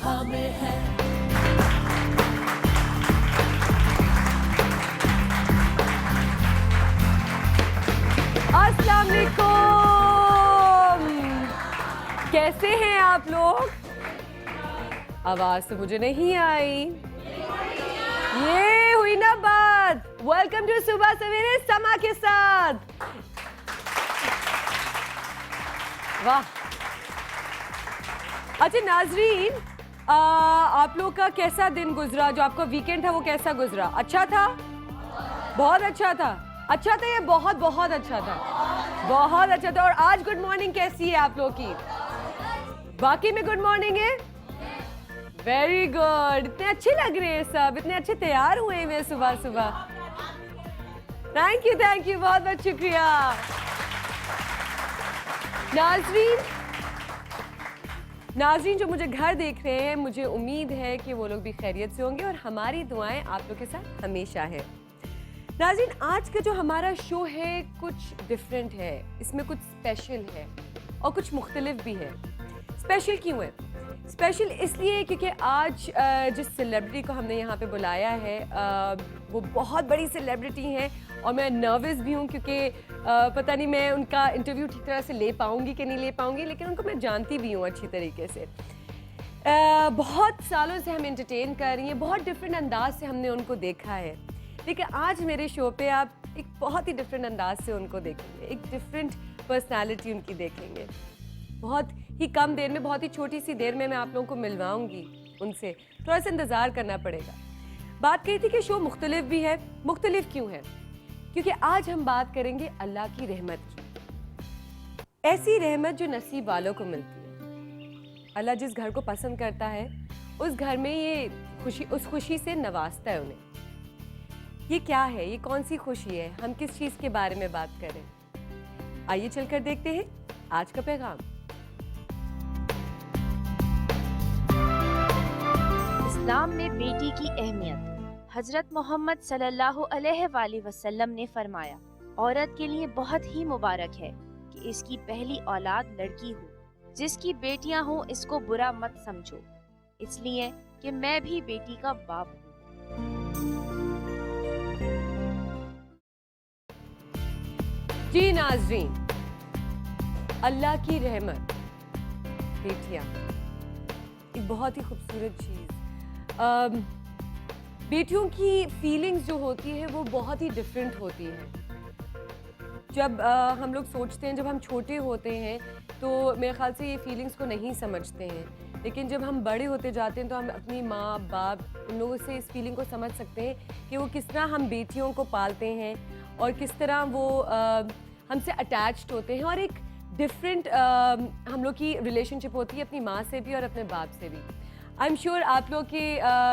हमें है। अस्सलाम वालेकुम, कैसे हैं आप लोग? आवाज तो मुझे नहीं आई। ये हुई ना बात। वेलकम टू सुबह सवेरे समा के साथ। वाह। अच्छा नाजरीन, आप लोग का कैसा दिन गुजरा? जो आपका वीकेंड था वो कैसा गुजरा? अच्छा था? बहुत अच्छा था। अच्छा था या बहुत बहुत अच्छा था? बहुत अच्छा था। और आज गुड मॉर्निंग कैसी है आप लोग की? बाकी में गुड मॉर्निंग है। Very good. इतने अच्छे लग रहे हैं सब, इतने अच्छे तैयार हुए हैं सुबह सुबह। थैंक यू, बहुत बहुत शुक्रिया। नाजरीन जो मुझे घर देख रहे हैं, मुझे उम्मीद है कि वो लोग भी खैरियत से होंगे और हमारी दुआएं आप लोग के साथ हमेशा है। नाज़रीन, आज का जो हमारा शो है कुछ डिफरेंट है, इसमें कुछ स्पेशल है और कुछ मुख्तलिफ भी है। स्पेशल क्यों है? स्पेशल इसलिए क्योंकि आज जिस सेलिब्रिटी को हमने यहाँ पे बुलाया है वो बहुत बड़ी सेलिब्रिटी हैं और मैं नर्वस भी हूँ क्योंकि पता नहीं मैं उनका इंटरव्यू ठीक तरह से ले पाऊँगी कि नहीं ले पाऊँगी, लेकिन उनको मैं जानती भी हूँ अच्छी तरीके से। बहुत सालों से हम एंटरटेन कर रही हैं, बहुत डिफरेंट अंदाज से हमने उनको देखा है, लेकिन आज मेरे शो पे आप एक बहुत ही डिफरेंट अंदाज से उनको देखेंगे, एक डिफरेंट पर्सनालिटी उनकी देखेंगे। बहुत ही कम देर में, बहुत ही छोटी सी देर में मैं आप लोगों को मिलवाऊंगी उनसे, थोड़ा सा इंतज़ार करना पड़ेगा। बात कही थी कि शो मुख्तलिफ भी है। मुख्तलिफ क्यों है? क्योंकि आज हम बात करेंगे अल्लाह की रहमत की। ऐसी रहमत जो नसीब वालों को मिलती है। अल्लाह जिस घर को पसंद करता है उस घर में ये खुशी, उस खुशी से नवाजता है उन्हें। ये क्या है? ये कौन सी खुशी है? हम किस चीज़ के बारे में बात करें? आइए चलकर देखते हैं आज का पैगाम। इस्लाम में बेटी की अहमियत। हजरत मोहम्मद सल्लल्लाहु अलैहि वसल्लम ने फरमाया, औरत के लिए बहुत ही मुबारक है कि इसकी पहली औलाद लड़की हो। जिसकी बेटियां हो इसको बुरा मत समझो, इसलिए कि मैं भी बेटी का बाप हूँ। जी नाज़रीन, अल्लाह की रहमत, बेटियाँ एक बहुत ही खूबसूरत चीज़। बेटियों की फीलिंग्स जो होती है वो बहुत ही डिफरेंट होती है। जब हम लोग सोचते हैं, जब हम छोटे होते हैं तो मेरे ख्याल से ये फीलिंग्स को नहीं समझते हैं, लेकिन जब हम बड़े होते जाते हैं तो हम अपनी माँ बाप उन लोगों से इस फीलिंग को समझ सकते हैं कि वो किस तरह हम बेटियों को पालते हैं और किस तरह वो हमसे अटैच्ड होते हैं। और एक डिफरेंट हम लोग की रिलेशनशिप होती है अपनी माँ से भी और अपने बाप से भी। आई एम श्योर आप लोग के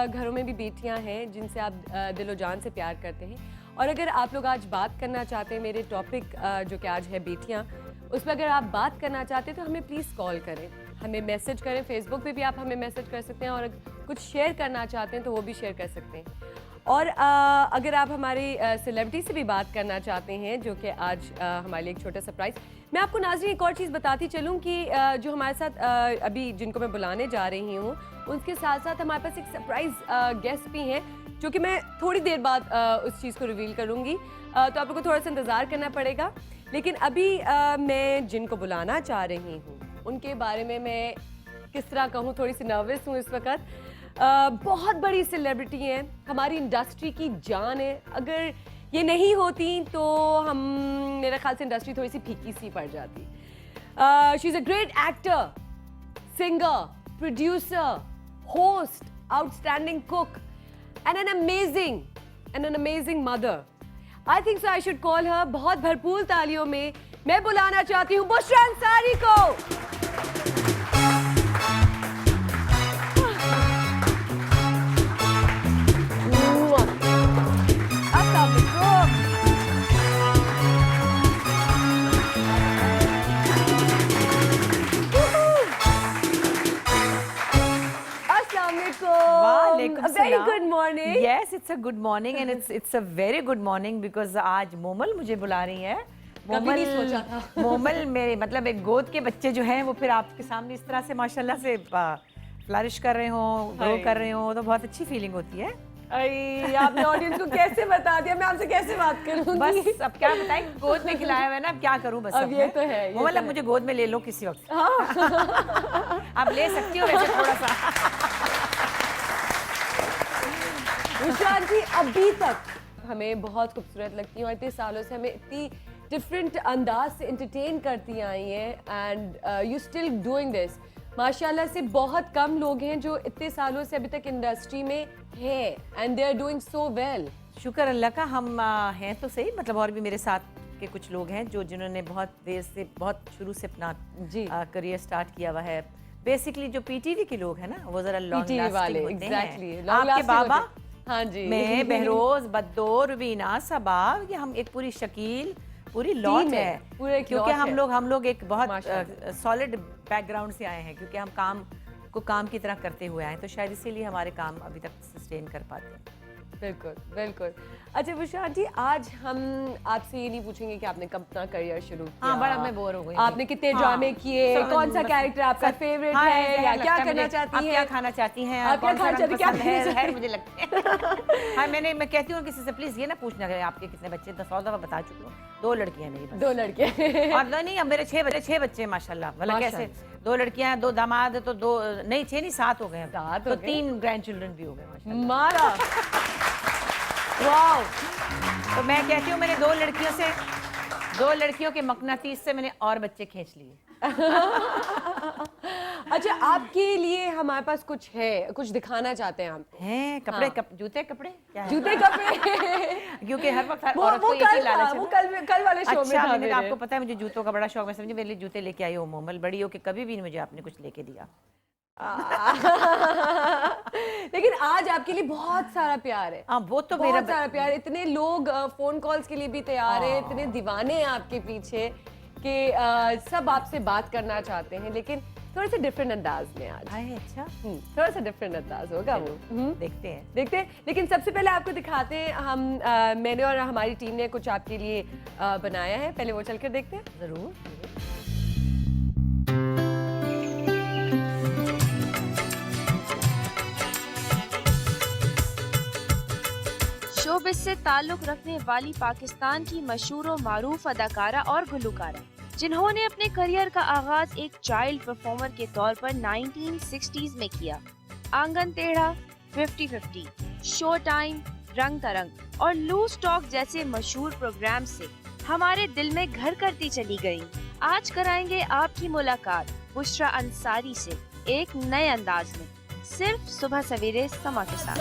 घरों में भी बेटियां हैं जिनसे आप दिलो जान से प्यार करते हैं। और अगर आप लोग आज बात करना चाहते हैं, मेरे टॉपिक जो कि आज है बेटियां, उस पर अगर आप बात करना चाहते हैं तो हमें प्लीज़ कॉल करें, हमें मैसेज करें। फेसबुक पे भी आप हमें मैसेज कर सकते हैं और कुछ शेयर करना चाहते हैं तो वो भी शेयर कर सकते हैं। और अगर आप हमारी सेलिब्रिटी से भी बात करना चाहते हैं, जो कि आज हमारे लिए एक छोटा सरप्राइज़। मैं आपको नाज़रीन एक और चीज़ बताती चलूँ कि जो हमारे साथ अभी जिनको मैं बुलाने जा रही हूँ, उसके साथ साथ हमारे पास एक सरप्राइज़ गेस्ट भी हैं, जो कि मैं थोड़ी देर बाद उस चीज़ को रिवील करूँगी, तो आप लोगों को थोड़ा सा इंतज़ार करना पड़ेगा। लेकिन अभी मैं जिनको बुलाना चाह रही हूँ उनके बारे में मैं किस तरह कहूँ, थोड़ी सी नर्वस हूँ इस वक्त। बहुत बड़ी सेलिब्रिटी हैं, हमारी इंडस्ट्री की जान है। अगर ये नहीं होती तो हम, मेरे ख्याल से इंडस्ट्री थोड़ी सी फीकी सी पड़ जाती। She is a great actor, singer, producer, host, outstanding cook and an amazing mother. I think so I should call her. बहुत भरपूर तालियों में मैं बुलाना चाहती हूँ बुशरा अंसारी को। Walaikum A very salam. good morning. Yes, it's a good morning and it's a very good morning because आज मोमल मुझे बुला रही है। कभी नहीं सोचा था। मोमल मेरे मतलब एक गोद के बच्चे जो हैं वो फिर आपके सामने इस तरह से माशाल्लाह से फ्लरिश कर रहे हो, ग्रो कर रहे हो, तो बहुत अच्छी फीलिंग होती है। अरे आपने ऑडियंस को कैसे बता दिया, मैं आपसे कैसे बात करूंगी? बस अब क्या बताएं, गोद में खिलाया हुआ है ना, अब क्या करूं बस। अब ये तो है, ये मतलब तो मुझे गोद में ले लो किसी वक्त। आप ले सकती हो वैसे थोड़ा सा। विशाल जी अभी तक हमें बहुत खूबसूरत लगती हैं और इतने सालों से हमें इतनी डिफरेंट अंदाज से एंटरटेन करती आई हैं and you still doing this. माशाल्लाह से बहुत कम लोग हैं जो इतने सालों से अभी तक इंडस्ट्री में हैं and they are doing so well. शुक्र अल्लाह का, हम हैं तो सही, मतलब और भी मेरे साथ के कुछ लोग हैं जो जिन्होंने बहुत देर से, बहुत शुरू से अपना जी करियर स्टार्ट किया हुआ है। बेसिकली जो पीटीवी के लोग हैं ना, वो जरा लॉन्ग PTV वाले, लास्टिंग होते exactly, हैं। long आपके lasting बाबा, होते हैं। हाँ जी मैं, बहरोज, बद्दो, रुबीना, सबा, ये हम एक पूरी शकील, पूरी लॉट है, है। पूरे एक क्योंकि lot है। हम लोग एक बहुत माशाअल्लाह। सॉलिड बैकग्राउंड से आए हैं, क्योंकि हम काम को काम की तरह करते हुए आए, तो शायद इसीलिए हमारे काम अभी तक सस्टेन कर पाते हैं। बिल्कुल बिल्कुल। अच्छा विशाल जी, आज हम आपसे ये नहीं पूछेंगे कि आपने कब अपना करियर शुरू किया। हाँ, बड़ा मैं बोर हो गई। आपने कितने ड्रामे किए, कौन सा कैरेक्टर आपका फेवरेट है, या क्या करना चाहती हैं, क्या खाना चाहती हैं, आप क्या खाना चाहती हैं, क्या पसंद है, मुझे लगता है। हाँ, मैं कहती हूँ किसी से प्लीज ये ना पूछना कि आपके कितने बच्चे, 100 दफा बता चुकी हूँ, 2 लड़कियां हैं मेरी। 2 लड़के और नहीं, अब मेरे 6 बच्चे माशाल्लाह। मतलब कैसे 2 लड़कियां, 2 दामाद, तो 2 नहीं 6 नहीं 7 हो गए, 7 तो 3 ग्रैंड चिल्ड्रन भी हो गए माशाल्लाह। मारा वाओ। तो मैं कहती हूँ मैंने 2 लड़कियों के मकनातीस से मैंने और बच्चे खींच लिए। अच्छा, आपके लिए हमारे पास कुछ है, कुछ दिखाना चाहते हैं आप? हैं कपड़े, हाँ। जूते कपड़े क्या है? जूते कपड़े क्योंकि हर वक्त हर वो औरत को एक ही लालच है वो ना। कल वाले शो में अच्छा, था मैंने मेरे। आपको पता है मुझे जूतों का बड़ा शौक, मैं समझी मेरे लिए जूते लेके आई हो मोमल, बड़ी हो कि कभी भी मुझे आपने कुछ लेके दिया। लेकिन आज आपके लिए बहुत सारा प्यार है। हाँ, वो तो मेरा बहुत सारा प्यार, इतने लोग फोन कॉल्स के लिए भी तैयार है, इतने दीवाने हैं आपके पीछे कि सब आपसे बात करना चाहते हैं, लेकिन थोड़े से डिफरेंट अंदाज में आज। अच्छा, थोड़ा सा डिफरेंट अंदाज होगा वो। देखते हैं। लेकिन सबसे पहले आपको दिखाते हैं हम, मैंने और हमारी टीम ने कुछ आपके लिए बनाया है, पहले वो चलकर देखते हैं। जरूर। शोबिस से ताल्लुक रखने वाली पाकिस्तान की मशहूर और मारूफ अदाकारा और गुलकारा, जिन्होंने अपने करियर का आगाज एक चाइल्ड परफॉर्मर के तौर पर 1960s में किया। आंगन टेढ़ा, 50-50, शो टाइम, रंग तरंग और लूज टॉक जैसे मशहूर प्रोग्राम से हमारे दिल में घर करती चली गयी। आज कराएंगे आपकी मुलाकात बुशरा अंसारी से एक नए अंदाज में, सिर्फ सुबह सवेरे समा के साथ।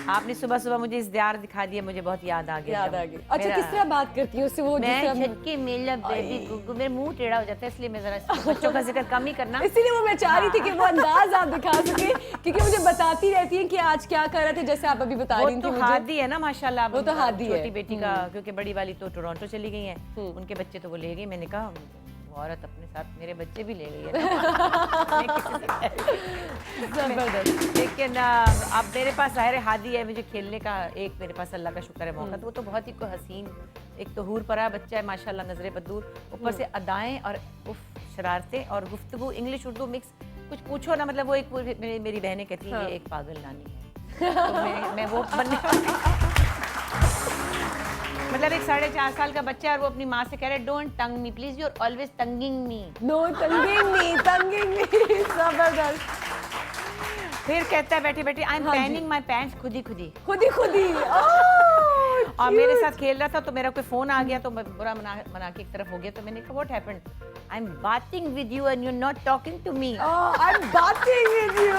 आपने सुबह सुबह मुझे इस दियार दिखा दिया, मुझे बहुत याद आ गया। अच्छा, किस तरह बात करती हूँ उससे? वो मैं झटके मेला बेबी गुगु, मेरा मुंह टेढ़ा हो जाता है, इसलिए मैं जरा बच्चों का जिक्र कम ही करना। इसीलिए वो मैं चाह रही थी कि वो अंदाज आप दिखा सके, क्योंकि मुझे बताती रहती हैं कि आज क्या कर रहे थे, जैसे आप अभी बता रही थी। वो तो हादी है ना माशाल्लाह, वो तो हादी है छोटी बेटी का, क्योंकि बड़ी वाली तो टोरंटो चली गई है, उनके बच्चे तो वो ले गई। मैंने कहा वो औरत अपने साथ मेरे बच्चे भी ले गई है जबरदस्त। लेकिन अब मेरे पास ज़ाहिर हादी है, मुझे खेलने का एक मेरे पास अल्लाह का शुक्र है मौका, तो वो तो बहुत ही हसीन, एक तो हूर परा बच्चा है माशाल्लाह, नजरे बदूर, ऊपर से अदाएं और शरारतें और गुफ्तगू इंग्लिश उर्दू मिक्स, कुछ पूछो ना। मतलब वो एक मेरी बहनें कहती हैं ये एक पागल नानी है, तो मैं वो बनने मतलब एक 4.5 साल का बच्चा है और वो अपनी माँ से कह रहे don't tongue me please, you are always tonguing me. No tonguing me. जबरदस्त। फिर कहता है बैठे बैठे I am panning my pants, खुदी और मेरे साथ खेल रहा था, तो मेरा कोई फोन आ गया, तो मैं बुरा मना के एक तरफ हो गया, तो मैंने कहा व्हाट हैपेंड, आई एम बातिंग with you and you are not talking to me. I am बातिंग विद यू।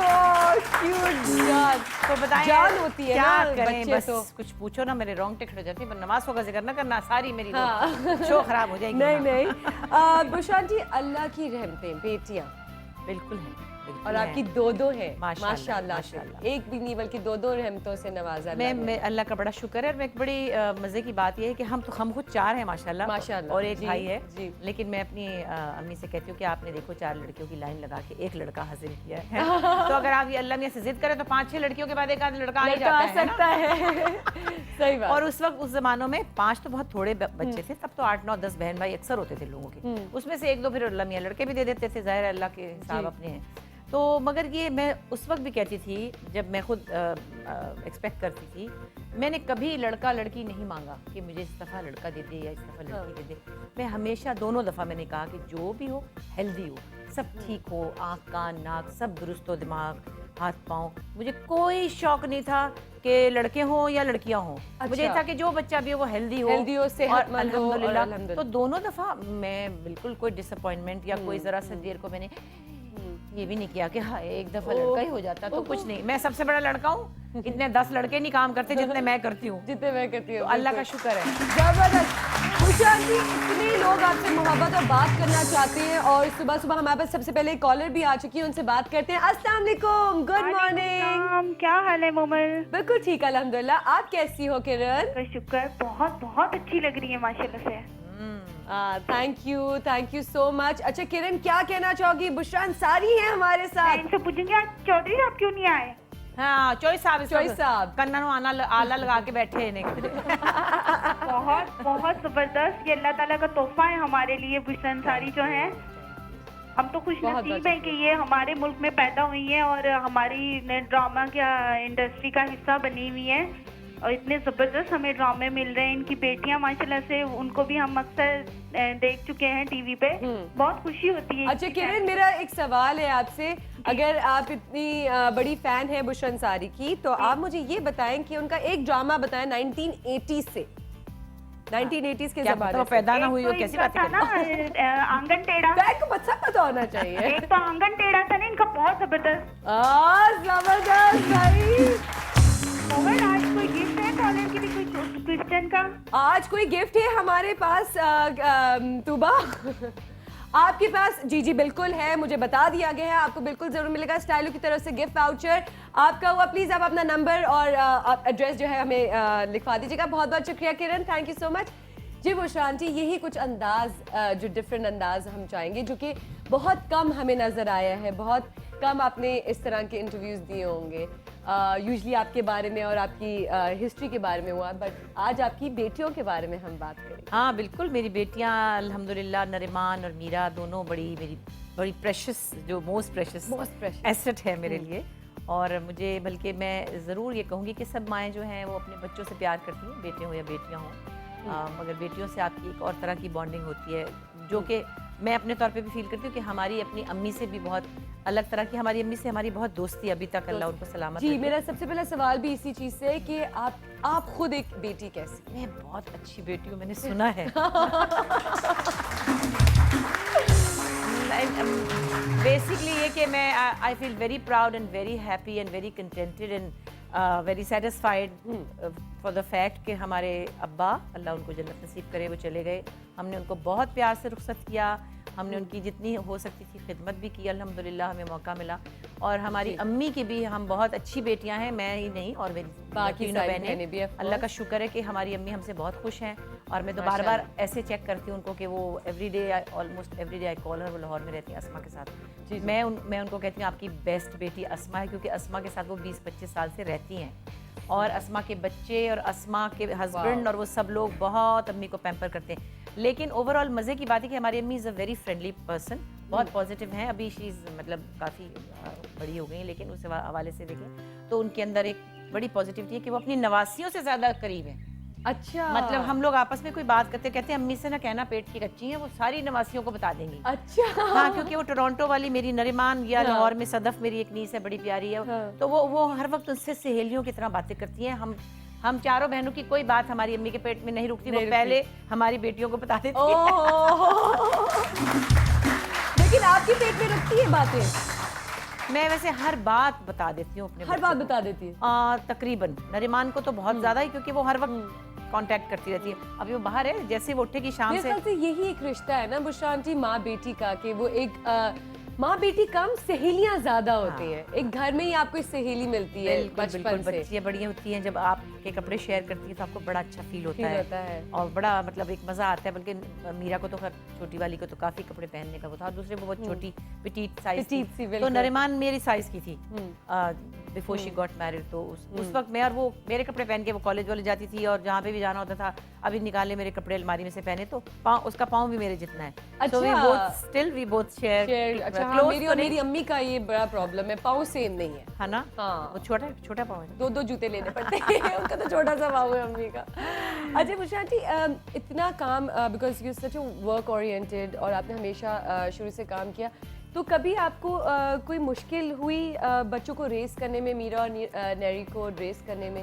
क्यूट यार। तो बताएं जान होती है क्या ना करें, बच्चे बस तो। कुछ पूछो ना, मेरे रोंगटे खड़े हो जाते हैं, पर नमाज का जिक्र ना करना, सारी मेरी हाँ। शो खराब हो जाएगी। नहीं बुशरा जी, अल्लाह की रहमतें बेटियां बिल्कुल है, बिल्कुल और हैं। आपकी दो है माशाल्लाह, माशाल्लाह से। माशाल्लाह। एक भी नहीं बल्कि दो रहमतों से नवाजा मैं अल्लाह ने। अल्लाह का बड़ा शुक्र है। और मैं एक बड़ी मज़े की बात ये है कि हम खुद 4 हैं माशाल्लाह, माशाल्लाह, और एक जी, भाई है। जी। लेकिन मैं अपनी अम्मी से कहती हूँ कि आपने देखो 4 लड़कियों की लाइन लगा के एक लड़का हासिल किया है। तो अगर आप ये अल्लाह मियां से जिद करें तो 5-6 लड़कियों के बाद एक आध लड़का आ ही लड़का जाता आ है ना? सकता है। सही बात। और उस वक्त उस जमानों में 5 तो बहुत थोड़े बच्चे थे, तब तो 8, 9, 10 बहन भाई अक्सर होते थे लोगों के। उसमें से 1-2 फिर अल्लाह मियां लड़के भी दे देते थे, ज़ाहिर है अल्लाह के हिसाब जी। अपने हैं। तो मगर ये मैं उस वक्त भी कहती थी जब मैं खुद एक्सपेक्ट करती थी, मैंने कभी लड़का लड़की नहीं मांगा कि मुझे इस दफ़ा लड़का दे दे या इस दफ़ा लड़की दे दे। मैं हमेशा दोनों दफ़ा मैंने कहा कि जो भी हो हेल्दी हो, सब ठीक हो, आँख कान नाक सब दुरुस्त हो, दिमाग हाथ पाँव। मुझे कोई शौक नहीं था कि लड़के हों या लड़कियां हों। मुझे ये अच्छा। था कि जो बच्चा भी हो वो हेल्दी हो, हेल्दी हो, सेहतमंद हो, और अल्हम्दुलिल्लाह। अल्हम्दुलिल्लाह। तो दोनों दफ़ा मैं बिल्कुल कोई डिसअपॉइंटमेंट या कोई ज़रा सी देर को मैंने ये भी नहीं किया कि हाँ एक दफ़ा लड़का ही हो जाता तो कुछ नहीं। मैं सबसे बड़ा लड़का हूँ, इतने 10 लड़के नहीं काम करते जितने मैं करती हूँ। जितने मैं करती तो हूँ। अल्लाह का बिल्कुल। शुक्र है। जबरदस्त। उषा जी, इतने लोग आपसे मोहब्बत और बात करना चाहते हैं और सुबह सुबह हमारे पास सबसे पहले कॉलर भी आ चुकी है, उनसे बात करते हैं। अस्सलाम वालेकुम, गुड मॉर्निंग। क्या हाल है मोमल? बिल्कुल ठीक अल्हम्दुलिल्लाह। आप कैसी हो किरण? का शुक्र, बहुत बहुत अच्छी लग रही है माशाल्लाह से। Thank you so much. अच्छा किरण, क्या कहना चाहोगी? बुशरा अंसारी है हमारे मैं साथ। इनसे पूछूंगी आज चौधरी साहब क्यों नहीं आए? हाँ चौधरी साहब, चौधरी साहब। कन्ना नु आला लगा के बैठे हैं किधरे। बहुत बहुत जबरदस्त, ये अल्लाह ताला का तोहफा है हमारे लिए बुशरा अंसारी जो है। हम तो खुश बहुत नसीब हैं कि ये हमारे मुल्क में पैदा हुई हैं और हमारी ड्रामा का इंडस्ट्री का हिस्सा बनी हुई है और इतने ज़बरदस्त हमें ड्रामे मिल रहे हैं। इनकी बेटियां माशाल्लाह से, उनको भी हम अक्सर देख चुके हैं टीवी पे। बहुत खुशी होती है। अच्छा किरण, मेरा एक सवाल है आपसे। अगर आप इतनी बड़ी फैन है बुशरा अंसारी की, तो आप मुझे ये बताएं कि उनका एक ड्रामा बताएं 1980s से, 1980s के क्या जमाने पता वो से। पैदा ना एक हुई तो हो, कैसी इनका बातें था ना करती आंगन टेढ़ा। बैग को सब पता होना चाहिए। एक तो आंगन टेढ़ा था ना इनका, बहुत जबरदस्त। जबरदस्त भाई। मोबाइल आज कोई गिफ्ट है कॉलर की भी, कोई क्रिश्चियन का? आज कोई गिफ्ट है हमारे पास तुबा? आपके पास? जी जी बिल्कुल है, मुझे बता दिया गया है। आपको बिल्कुल जरूर मिलेगा स्टाइलो की तरफ से गिफ्ट वाउचर आपका हुआ। प्लीज आप अपना नंबर और एड्रेस जो है हमें लिखवा दीजिएगा। बहुत बहुत शुक्रिया Kiran, thank you so much. जी बुशरा आंटी, यही कुछ अंदाज, जो डिफरेंट अंदाज हम चाहेंगे, जो कि बहुत कम हमें नजर आया है। बहुत कम आपने इस तरह के इंटरव्यूज दिए होंगे। यूजली आपके बारे में और आपकी हिस्ट्री के बारे में हुआ, बट आज आपकी बेटियों के बारे में हम बात करेंगे। हाँ बिल्कुल, मेरी बेटियाँ अल्हम्दुलिल्लाह नरिमान और मीरा दोनों मेरी बड़ी प्रेशियस, जो मोस्ट प्रेशियस एसेट है मेरे लिए। और मुझे बल्कि मैं ज़रूर ये कहूँगी कि सब माएँ जो हैं वो अपने बच्चों से प्यार करती हैं, बेटे हों या बेटियाँ हों। मगर बेटियों से आपकी एक और तरह की बॉन्डिंग होती है, जो कि मैं अपने तौर पे भी फील करती हूँ कि हमारी अपनी अम्मी से भी बहुत अलग तरह की, हमारी अम्मी से हमारी बहुत दोस्ती अभी तक, अल्लाह उनको सलामत जी रखे। मेरा सबसे पहला सवाल भी इसी चीज से है कि आप खुद एक बेटी कैसी? मैं बहुत अच्छी बेटी हूँ, मैंने सुना है। बेसिकली ये कि मैं I feel very proud and very happy and very contented and very satisfied for the fact कि हमारे अब्बा, अल्लाह उनको जन्नत नसीब करे, वो चले गए। हमने उनको बहुत प्यार से रुखसत किया, हमने उनकी जितनी हो सकती थी खिदमत भी की, अल्हम्दुलिल्लाह हमें मौका मिला। और हमारी अम्मी की भी हम बहुत अच्छी बेटियां हैं, मैं ही नहीं और मेरी बाकी तीनों सारी बहनें बहनें भी, of अल्लाह का course। शुक्र है कि हमारी अम्मी हमसे बहुत खुश हैं। और मैं तो बार बार ऐसे चेक करती हूँ उनको कि वो everyday, almost everyday I call her, वो लाहौर में रहती हैं अस्मा के साथ। मैं उनको कहती हूँ आपकी बेस्ट बेटी अस्मा है, क्योंकि अस्मा के साथ वो 20-25 साल से रहती हैं और अस्मा के बच्चे और अस्मा के हस्बैंड और वो सब लोग बहुत अम्मी को पैम्पर करते हैं। लेकिन ओवरऑल मज़े की बात है कि हमारी अम्मी is a very friendly person, बहुत पॉजिटिव हैं। अभी शी मतलब काफ़ी बड़ी हो गई हैं, लेकिन उस हवाले से देखें तो उनके अंदर एक बड़ी पॉजिटिविटी है कि वो अपनी नवासियों से ज़्यादा करीब हैं। अच्छा, मतलब हम लोग आपस में कोई बात करते कहते हैं अम्मी से ना कहना पेट की कच्ची है, वो सारी नवासियों को बता देंगी। अच्छा हाँ, क्योंकि वो टोरंटो वाली मेरी नरिमान या लाहौर में सदफ मेरी एक नीस है, बड़ी प्यारी है। तो वो हर वक्त उनसे सहेलियों की तरह बातें करती हैं। हम चारों बहनों की कोई बात हमारी अम्मी के पेट में नहीं रुकती, वो पहले हमारी बेटियों को बता देती है। लेकिन आपके पेट में रखती है बातें? मैं वैसे हर बात बता देती हूँ अपने हर बात बता देती है? तकरीबन। नरिमान को तो बहुत ज्यादा ही, क्योंकि वो हर वक्त कांटेक्ट करती रहती है। अभी वो बाहर है, जैसे वो उठेगी शाम मेरे से। ख्याल से यही एक रिश्ता है ना बुशरा आंटी, माँ बेटी का, कि वो एक माँ बेटी कम, सहेलियां ज्यादा होती हैं। एक घर में ही आपको एक सहेली मिलती है बचपन से। बच्चियाँ बढ़िया होती हैं, जब आपके कपड़े शेयर करती हैं तो आपको बड़ा अच्छा फील होता है और बड़ा मतलब एक मजा आता है। बल्कि मीरा को तो खैर छोटी वाली को तो काफी कपड़े पहनने का वो था, दूसरे को बहुत छोटी पिटीट साइज थी, तो नरिमान मेरी साइज की थी बिफोर शी गॉट मैरिड। तो उस वक्त मैं और वो मेरे कपड़े पहन के वो कॉलेज वाले जाती थी और जहाँ पे भी जाना होता था अभी निकाले मेरे कपड़े अलमारी में से पहने, तो उसका पाँव भी मेरे जितना है। अच्छा। we both share अच्छा, हाँ, मेरी और मेरी अम्मी का ये बड़ा प्रॉब्लम है, पाँव सेम नहीं है ना। हाँ, वो छोटा पाँव है, दो जूते लेने पड़ते हैं उनका तो छोटा सा पाँव है अम्मी का। अच्छा बुशरा जी, इतना काम, because you such a work oriented और आपने हमेशा शुरू से काम किया, तो कभी आपको कोई मुश्किल हुई बच्चों को रेस करने में, मीरा और नेरी को रेस करने में?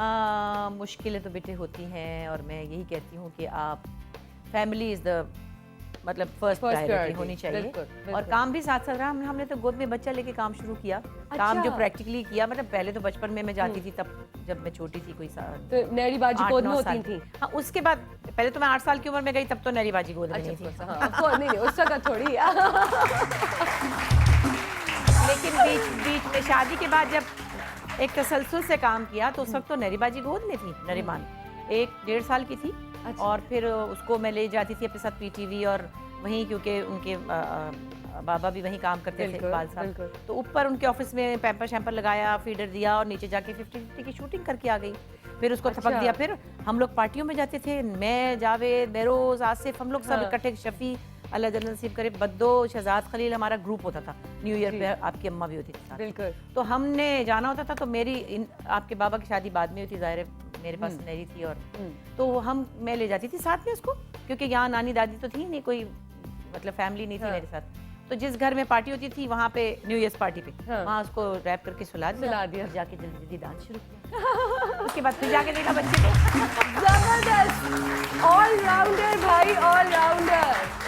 मुश्किलें तो बेटे होती हैं और मैं यही कहती हूँ कि आप फैमिली इज द मतलब फर्स्ट प्रायोरिटी होनी चाहिए। बिल्कुल। और काम भी साथ साथ रहा। हमने तो गोद में बच्चा लेके काम शुरू किया। अच्छा। काम जो प्रैक्टिकली किया, मतलब पहले तो बचपन में मैं जाती थी, तब जब मैं छोटी थी, कोई तो नैरी बाजी गोद में होती थी। हाँ, उसके बाद पहले तो मैं 8 साल की उम्र में गई, तब तो नैरी बाजी गोद में नहीं थी। नहीं, उस वक्त थोड़ी। लेकिन बीच में शादी के बाद जब एक तसलसल से काम किया तो उस वक्त तो नैरी बाजी गोद में थी। नरिमान 1-1.5 साल की थी। अच्छा। और फिर उसको मैं ले जाती थी अपने साथ पीटीवी, और वहीं क्योंकि उनके बाबा भी वहीं काम करते थे, इकबाल साहब, तो ऊपर उनके ऑफिस में पैम्पर शैम्पर लगाया, फीडर दिया और नीचे जाके 50-50 की शूटिंग करके आ गई। फिर उसको थपक दिया। फिर हम लोग पार्टियों में जाते थे, मैं, जावेद, बेरोज, आसिफ, हम लोग सब इकट्ठे, शफी अल्लाह जन्नत नसीब करे, बद्दो, शहजाद खलील, हमारा ग्रुप होता था। न्यू ईयर पे आपकी अम्मा भी होती थी। बिल्कुल। तो हमने जाना होता था, तो मेरी आपके बाबा की शादी बाद में हुई थी, ज़ाहिर है मेरे पास नैरी थी, और तो मैं ले जाती थी साथ में उसको, क्योंकि यहाँ नानी दादी तो थी नहीं, कोई मतलब फैमिली नहीं थी मेरे साथ। तो जिस घर में पार्टी होती थी वहाँ पे, न्यू ईयर पार्टी पे, वहाँ उसको रैप करके सुला दिया, जाके जल्दी जल्दी डांस शुरू किया। उसके बाद फिर जाके देखा बच्चे को। जबरदस्त, ऑलराउंडर भाई, ऑलराउंडर।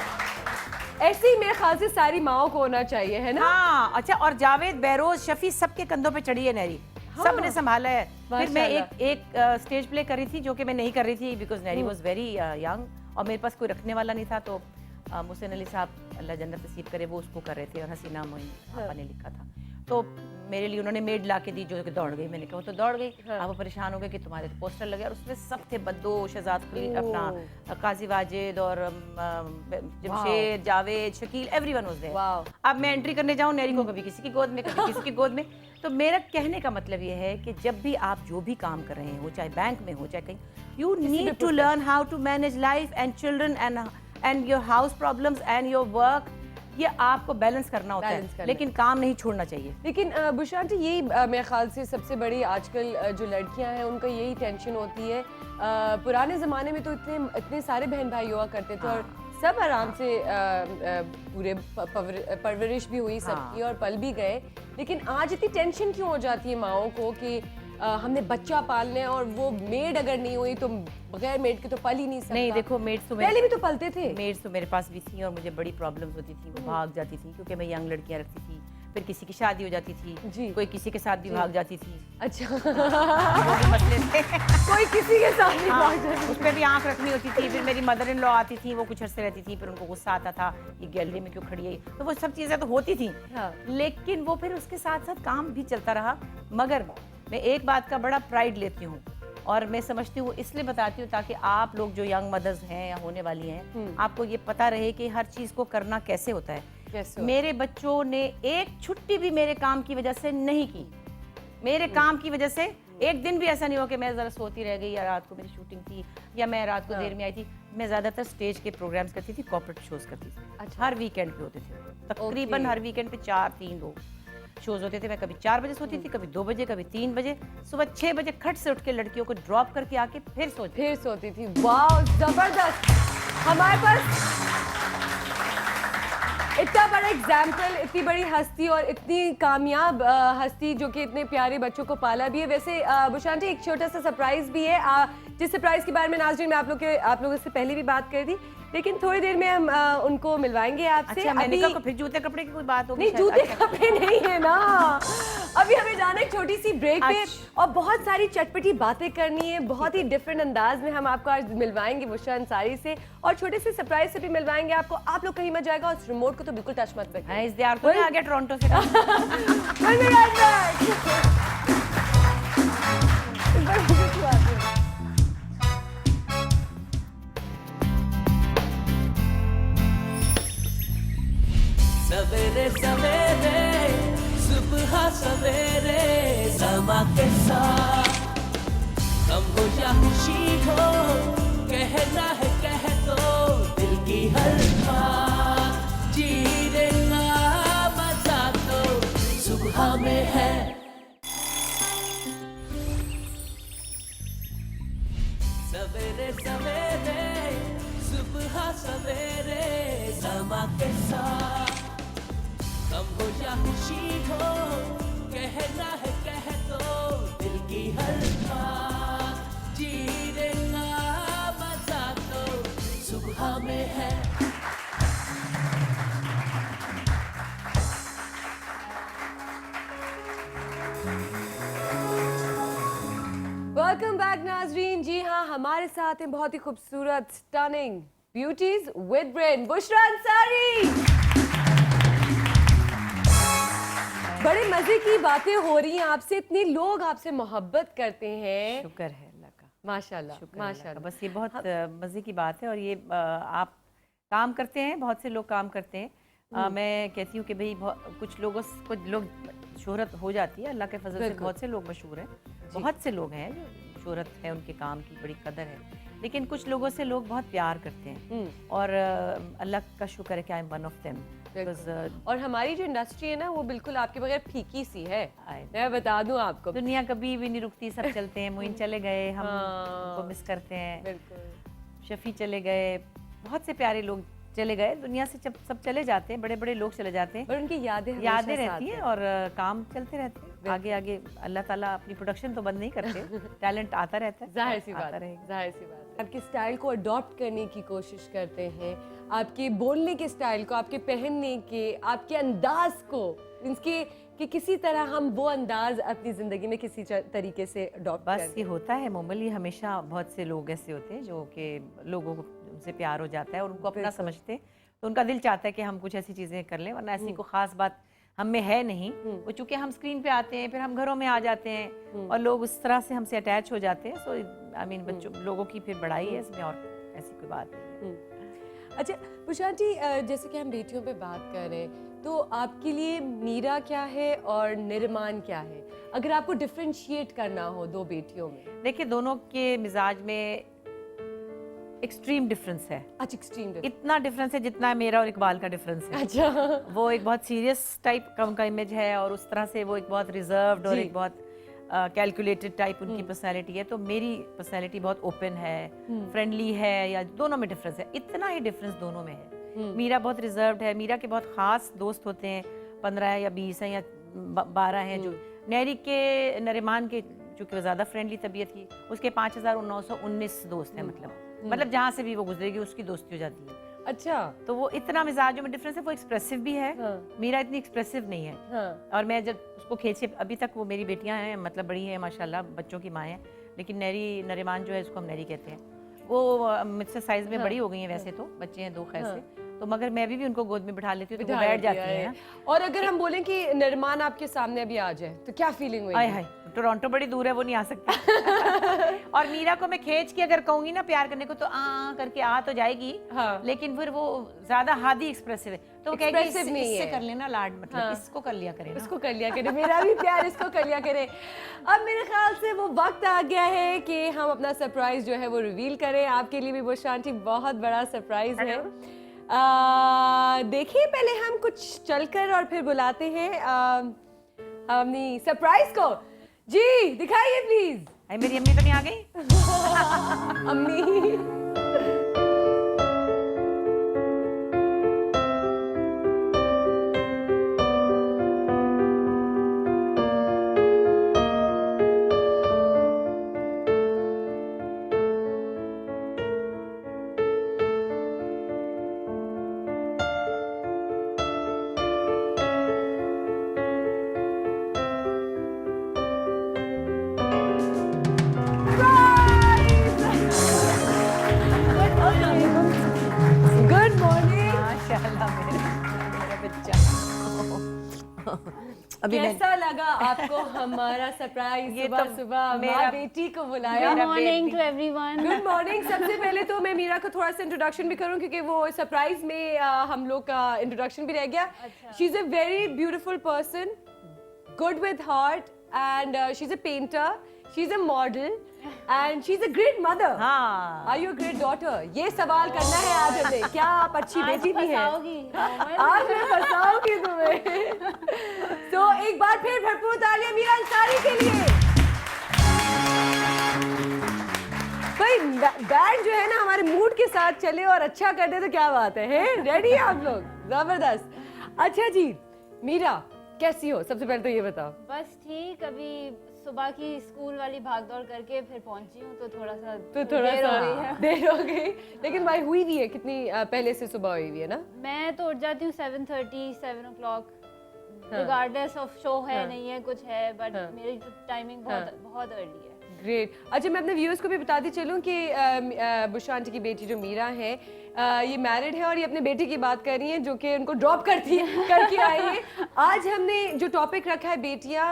ऐसे ही मेरे ख्याल से सारी माओ को होना चाहिए, है ना? हाँ। अच्छा, और जावेद, बेरोज, शफी सबके कंधों पे चढ़ी है नैरी। हाँ। सब ने संभाला है। फिर मैं एक स्टेज प्ले कर रही थी, जो कि मैं नहीं कर रही थी because Neri was very young और मेरे पास कोई रखने वाला नहीं था। तो मुहसिन अली साहब अल्लाह जन्नत नसीब करे, वो उसको कर रहे थे, और हसीना मोइन पापा ने लिखा था। तो मेरे लिए उन्होंने मेड ला के दी, जो कि दौड़ गई। मैंने कहा वो तो दौड़ गई। अब वो परेशान हो गए कि तुम्हारे तो पोस्टर लगे, और उसमें सब थे, बद्दो, शहजाद खलील, अपना काजी वाजिद और Jamshed, Javed, Shakeel, everyone was there. अब मैं एंट्री करने जाऊं, नैरी को कभी किसी की गोद में, कभी किसी की गोद में। तो मेरा कहने का मतलब ये है कि जब भी आप जो भी काम कर रहे हो, चाहे बैंक में हो, चाहे कहीं, you need to learn how to manage life and children and your house problems and your work. ये आपको बैलेंस करना होता है, लेकिन काम नहीं छोड़ना चाहिए। लेकिन बुशरा जी, यही मेरे ख्याल से सबसे बड़ी आजकल जो लड़कियां हैं उनका यही टेंशन होती है। पुराने ज़माने में तो इतने सारे बहन भाई हुआ करते थे, और सब आराम से पूरे परवरिश भी हुई सबकी, और पल भी गए। लेकिन आज इतनी टेंशन क्यों हो जाती है माओं को कि हमने बच्चा पालना है, और वो मेड अगर नहीं हुई तो बगैर मेड के तो पल ही नहीं सकता। नहीं, देखो मेड्स तो पहले भी तो पलते थे। मेड्स तो मेरे पास भी थी और मुझे बड़ी प्रॉब्लम्स होती थी। वो भाग जाती थी क्योंकि मैं यंग लड़कियां रखती थी, फिर किसी की शादी हो जाती थी, कोई किसी के साथ भी भाग जाती थी। अच्छा। वो भी मसले थे। कोई किसी के साथ भी भाग जाती थी। उस पर भी आंख रखनी होती थी। फिर मेरी मदर इन लॉ आती थी, वो कुछ अरसे रहती थी, फिर उनको गुस्सा आता था, ये गैलरी में क्यों खड़ी है। तो वो सब चीज़ें तो होती थी। लेकिन वो फिर उसके साथ साथ काम भी चलता रहा। मगर मैं एक बात का बड़ा प्राइड लेती हूँ, और मैं समझती हूँ, इसलिए बताती हूँ ताकि आप लोग जो यंग मदर्स हैं या होने वाली हैं, आपको ये पता रहे कि हर चीज़ को करना कैसे होता है। मेरे बच्चों ने एक छुट्टी भी मेरे काम की वजह से नहीं की। मेरे काम की वजह से एक दिन भी ऐसा नहीं हुआ कि मैं ज़रा सोती रह गई, या रात को मेरी शूटिंग थी, या मैं रात को देर में आई थी। मैं ज़्यादातर स्टेज के प्रोग्राम्स करती थी, कॉर्पोरेट शोज़ करती थी। अच्छा। हर वीकेंड पे होते थे, तकरीबन हर वीकेंड पे 4-3-2 शोज़ होते थे। मैं कभी 4 बजे सोती थी, कभी 2 बजे, कभी 3 बजे। सुबह 6 बजे खट से उठ के लड़कियों को ड्रॉप करके आके फिर सोती थी। वाह, जबरदस्त। हमारे पास इतना बड़ा एग्जाम्पल, इतनी बड़ी हस्ती और इतनी कामयाब हस्ती जो कि इतने प्यारे बच्चों को पाला भी है। वैसे बुशरा जी, एक छोटा सा सरप्राइज भी है, जिस सरप्राइज के बारे में नाज़रीन मैं आप लोगों से पहले भी बात कर दी, लेकिन थोड़ी देर में हम उनको मिलवाएंगे आपसे। अच्छा, मैंने कहा फिर जूते कपड़े की कोई बात होगी? नहीं, जूते कपड़े नहीं है ना। अभी हमें जाना है एक छोटी सी ब्रेक पे अच्छा। और बहुत सारी चटपटी बातें करनी है। बहुत ही डिफरेंट अंदाज में हम आपको आज मिलवाएंगे बुशरा अंसारी से और छोटे से सरप्राइज से भी मिलवाएंगे आपको। आप लोग कहीं मत जाएगा और रिमोट को तो बिल्कुल टच मत करिए। इस दियार तो आ गया टोरंटो से। We'll be right back. इस बार मुझे क्यों आती है? सवेरे सवेरे सुबह सवेरे समा के साथ गम हो या खुशी हो कहना है कह दो दिल की हर बात जीने का मजा तो सुबह में है। सवेरे सवेरे सुबह सवेरे समा के साथ गम हो या खुशी हो कहना है कह दो दिल की हर बात जीने का मजा तो सुबह में है। वेलकम बैक नाजरीन। जी हाँ, हमारे साथ हैं बहुत ही खूबसूरत stunning beauties with brain Bushra Ansari. बड़े मजे की बातें हो रही हैं आपसे, इतने लोग आपसे मोहब्बत करते हैं। शुक्र है अल्लाह का, माशाल्लाह शुक्र है अल्लाह का। माशाल्लाह। बस ये बहुत मज़े की बात है और ये आप काम करते हैं, बहुत से लोग काम करते हैं। मैं कहती हूँ कि भाई कुछ लोग शोहरत हो जाती है, अल्लाह के फजल से बिल्कुल। बहुत से लोग मशहूर हैं, बहुत से लोग हैं जो शोहरत है, उनके काम की बड़ी कदर है, लेकिन कुछ लोगों से लोग बहुत प्यार करते हैं और अल्लाह का शुक्र है कि I am one of them. और हमारी जो इंडस्ट्री है ना वो बिल्कुल आपके बगैर फीकी सी है, मैं बता दूं आपको। दुनिया कभी भी नहीं रुकती, सब चलते हैं। मोइन चले गए, हम हाँ। उनको मिस करते हैं। बिल्कुल। शफी चले गए, बहुत से प्यारे लोग चले गए दुनिया से। जब सब चले जाते हैं, बड़े बड़े लोग चले जाते हैं, और उनकी यादें रहती हैं और काम चलते रहते हैं आगे आगे। अल्लाह ताला अपनी प्रोडक्शन तो बंद नहीं करते, टैलेंट आता रहता है, जाहिर सी आता बात है, रहेगा। जाहिर सी बात है। आपके स्टाइल को अडॉप्ट करने की कोशिश करते हैं, आपके बोलने के स्टाइल को, आपके पहनने के, आपके अंदाज को, इसके कि किसी तरह हम वो अंदाज अपनी ज़िंदगी में किसी तरीके से अडॉप्ट करें। बस ये होता है मोमल, ये हमेशा बहुत से लोग ऐसे होते हैं जो कि लोगों को उनसे प्यार हो जाता है और उनको अपना समझते हैं, तो उनका दिल चाहता है कि हम कुछ ऐसी चीज़ें कर लें, वरना ऐसी कोई ख़ास बात हम में है नहीं। वो चूँकि हम स्क्रीन पे आते हैं, फिर हम घरों में आ जाते हैं और लोग उस तरह से हमसे अटैच हो जाते हैं। सो आई मीन बच्चों लोगों की फिर बड़ाई है इसमें, और ऐसी कोई बात नहीं है। अच्छा बुशरा जी, जैसे कि हम बेटियों पे बात कर रहे हैं, तो आपके लिए मीरा क्या है और निर्माण क्या है, अगर आपको डिफरेंशिएट करना हो दो बेटियों में? देखिए, दोनों के मिजाज में एक्सट्रीम डिफरेंस है। अच्छा, एक्सट्रीम इतना डिफरेंस है जितना मेरा और इकबाल का डिफरेंस है। अच्छा। वो एक बहुत सीरियस टाइप का उनका इमेज है और उस तरह से वो एक बहुत रिजर्व्ड और एक बहुत कैलकुलेटेड टाइप उनकी पर्सनैलिटी है। तो मेरी पर्सनैलिटी बहुत ओपन है, फ्रेंडली है, या दोनों में डिफरेंस है, इतना ही डिफरेंस दोनों में है। मीरा बहुत रिजर्व्ड है, मीरा के बहुत ख़ास दोस्त होते हैं, 15 या 20 हैं या 12 हैं। जो नैरी के नरिमान के चूँकि वो ज़्यादा फ्रेंडली तबीयत की, उसके 5919 दोस्त हैं। मतलब जहाँ से भी वो गुजरेगी उसकी दोस्ती हो जाती है। अच्छा, तो वो इतना मिजाजों में डिफरेंस है। वो एक्सप्रेसिव भी है, मीरा इतनी एक्सप्रेसिव नहीं है। और मैं जब उसको खींच के, अभी तक वो मेरी बेटियां हैं, मतलब बड़ी हैं माशाल्लाह, बच्चों की माँ हैं, लेकिन नैरी नरिमान जो है उसको हम नैरी कहते हैं, वो मुझसे साइज में बड़ी हो गई हैं। वैसे तो बच्चे हैं 2 खैर से, तो मगर मैं भी उनको गोद में बिठा लेती हूँ तो वो बैठ जाती है। और अगर हम बोलें कि निर्माण आपके सामने अभी आ जाए तो क्या फीलिंग हुई? हाय टोरंटो बड़ी दूर है, वो नहीं आ सकती। और मीरा को मैं खींच के अगर कहूंगी ना प्यार करने को तो करके आ तो जाएगी, लेकिन फिर वो ज्यादा हादी एक्सप्रेसिव है, तो वो कहेगी इससे कर लेना लाड, मतलब इसको कर लिया करे, इसको कर लिया करे, मेरा भी प्यार इसको कर लिया करे। अब मेरे ख्याल से वो वक्त आ गया है कि हम अपना सरप्राइज जो है वो रिवील करें। आपके लिए भी बुशरा आंटी बहुत बड़ा सरप्राइज है। देखिए, पहले हम कुछ चलकर और फिर बुलाते हैं अपनी सरप्राइज को। जी दिखाइए प्लीज। मेरी अम्मी तो नहीं आ गई? अम्मी अभी मैं कैसा लगा आपको हमारा सरप्राइज? ये सुबह तो सुबह मेरा माँ बेटी को बुलाया। गुड मेरा morning baby। To everyone. Good morning. सबसे पहले तो मैं मीरा को थोड़ा सा इंट्रोडक्शन भी करूं क्योंकि वो सरप्राइज में हम लोग का इंट्रोडक्शन भी रह गया। She is a very beautiful person, good with heart and she is a painter, she is a model and she is a great mother. हाँ are you a great daughter? ये सवाल करना है आज हमें। क्या आप अच्छी बेटी भी हैं? आज मैं फंसाऊंगी तुम्हें। तो एक बार फिर भरपूर तालियां मीरा अंसारी के लिए। भाई बैंड जो है ना हमारे मूड के साथ चले और अच्छा कर दे तो क्या बात है? रेडी है आप लोग? जबरदस्त। अच्छा जी मीरा, कैसी हो? सबसे पहले तो ये बताओ। बस ठीक, अभी सुबह की स्कूल वाली भागदौड़ करके फिर पहुंची हूँ तो थोड़ा सा देर हो गई है। देर हो गई, लेकिन भाई हुई भी है कितनी पहले से सुबह हुई हुई है ना? मैं तो उठ जाती हूँ 7:30 7 o'clock, रिगार्डलेस ऑफ शो है नहीं है कुछ है, बट मेरी टाइमिंग बहुत अर्ली है। ग्रेट। अच्छा मैं अपने व्यूअर्स को भी बताती चलूँ कि बुशरा आंटी की बेटी जो मीरा है ये मैरिड है और ये अपने बेटे की बात कर रही हैं जो कि उनको ड्रॉप करके आई है। आज हमने जो टॉपिक रखा है बेटियां,